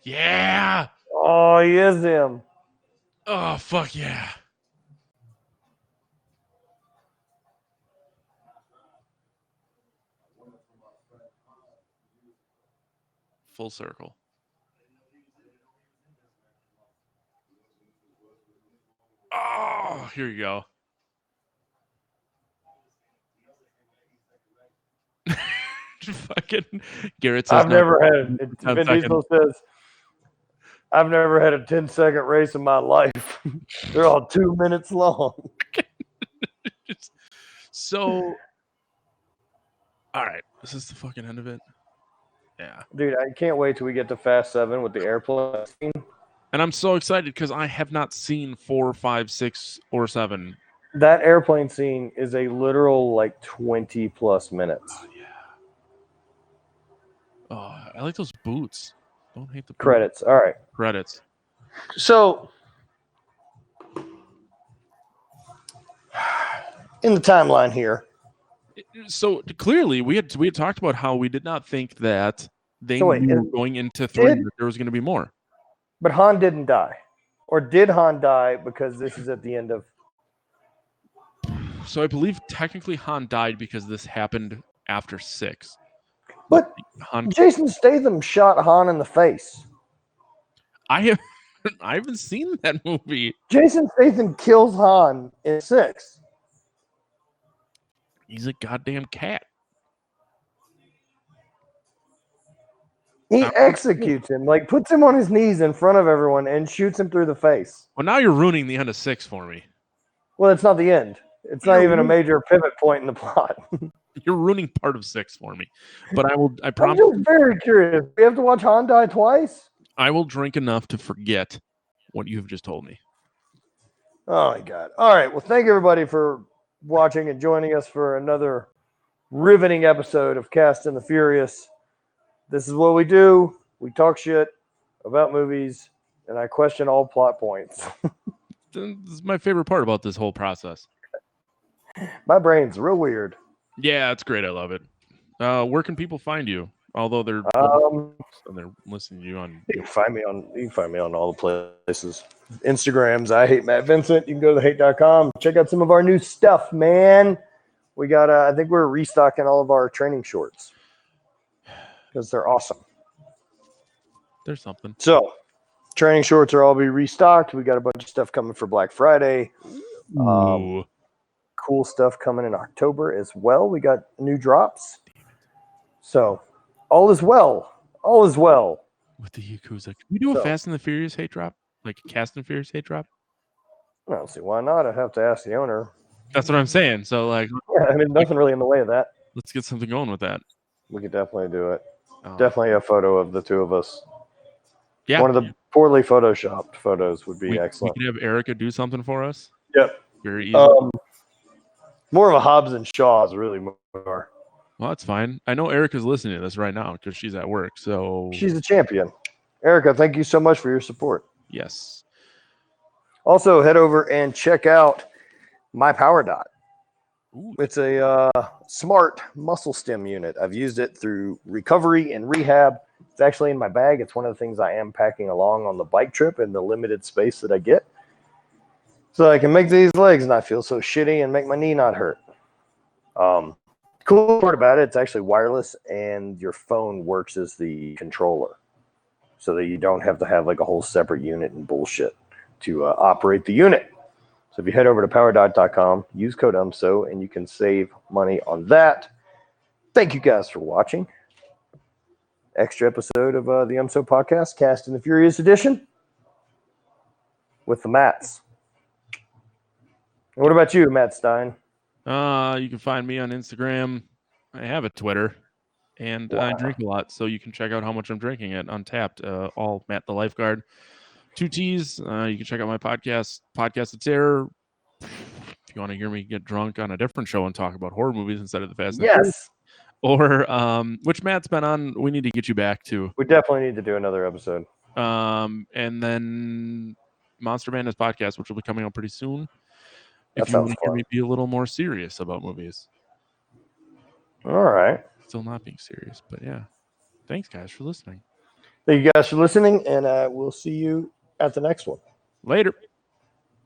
Yeah. Oh, he is him. Oh, fuck yeah. Full circle. Oh, here you go. Fucking Garrett says I've never had. 10 Vin seconds. Diesel says, "I've never had a 10-second race in my life. They're all 2 minutes long." So, all right, this is the fucking end of it. Yeah, Dude, I can't wait till we get to Fast 7 with the airplane scene. and I'm so excited because I have not seen 4, 5, 6, or 7. That airplane scene is a literal like 20 plus minutes. Oh yeah. Oh, I like those boots. Don't hate the boots. Credits. All right. Credits. So, in the timeline here, So clearly, we had talked about how we did not think that they So wait, knew going into 3 did- that there was going to be more. but Han didn't die. Or did Han die because this is at the end of. So I believe technically Han died because this happened after 6. But Han, Jason Statham shot Han in the face. I haven't seen that movie. Jason Statham kills Han in 6. He's a goddamn cat. He executes him, like puts him on his knees in front of everyone and shoots him through the face. Well, now you're ruining the end of 6 for me. Well, it's not the end. It's not even a major pivot point in the plot. You're ruining part of 6 for me. But I I'm promise just very curious. We have to watch Han die twice? I will drink enough to forget what you have just told me. Oh, my God. All right. Well, thank you, everybody, for watching and joining us for another riveting episode of Cast and the Furious. This is what we do. We talk shit about movies, and I question all plot points. This is my favorite part about this whole process. My brain's real weird. Yeah, it's great. I love it. Where can people find you? Although they're listening to you on. You can find me on all the places. Instagrams, I hate Matt Vincent. You can go to thehate.com. Check out some of our new stuff, man. We got I think we're restocking all of our training shorts because they're awesome. There's something. So training shorts are all be restocked. We got a bunch of stuff coming for Black Friday. Ooh. Cool stuff coming in October as well. We got new drops. So all is well. All is well. With the Yakuza. Can we do a Fast and the Furious hate drop? Like a Cast and Furious hate drop? I don't see why not. I'd have to ask the owner. That's what I'm saying. So, like, Yeah, I mean, nothing really in the way of that. let's get something going with that. We could definitely do it. Oh, Definitely a photo of the two of us. Yeah. One of the poorly photoshopped photos would be we excellent. could have Erica do something for us. Yep. Very easy. More of a Hobbs and Shaw's really more. Well, that's fine. I know Erica's listening to this right now because she's at work. So, She's a champion. Erica, thank you so much for your support. yes. Also, head over and check out My Power Dot. Ooh. It's a smart muscle stim unit. I've used it through recovery and rehab. It's actually in my bag. It's one of the things I am packing along on the bike trip in the limited space that I get. So I can make these legs not feel so shitty and make my knee not hurt. Cool part about it, it's actually wireless and your phone works as the controller. So that you don't have to have like a whole separate unit and bullshit to operate the unit. So if you head over to powerdot.com, use code UMSO, and you can save money on that. Thank you guys for watching. Extra episode of the UMSO podcast, Cast and the Furious edition, with the Matts. And what about you, Matt Stein? You can find me on Instagram. I have a Twitter, and I drink a lot, so you can check out how much I'm drinking at Untapped. All Matt the Lifeguard. 2 T's. You can check out my podcast, It's Air. If you want to hear me get drunk on a different show and talk about horror movies instead of the Fast and Furious. Or which Matt's been on, we need to get you back to. We definitely need to do another episode. And then Monster Madness podcast, which will be coming out pretty soon. That if you want sounds to hear fun. me be a little more serious about movies. All right. Still not being serious, but yeah. Thanks, guys, for listening. Thank you guys for listening, and we'll see you at the next one. Later.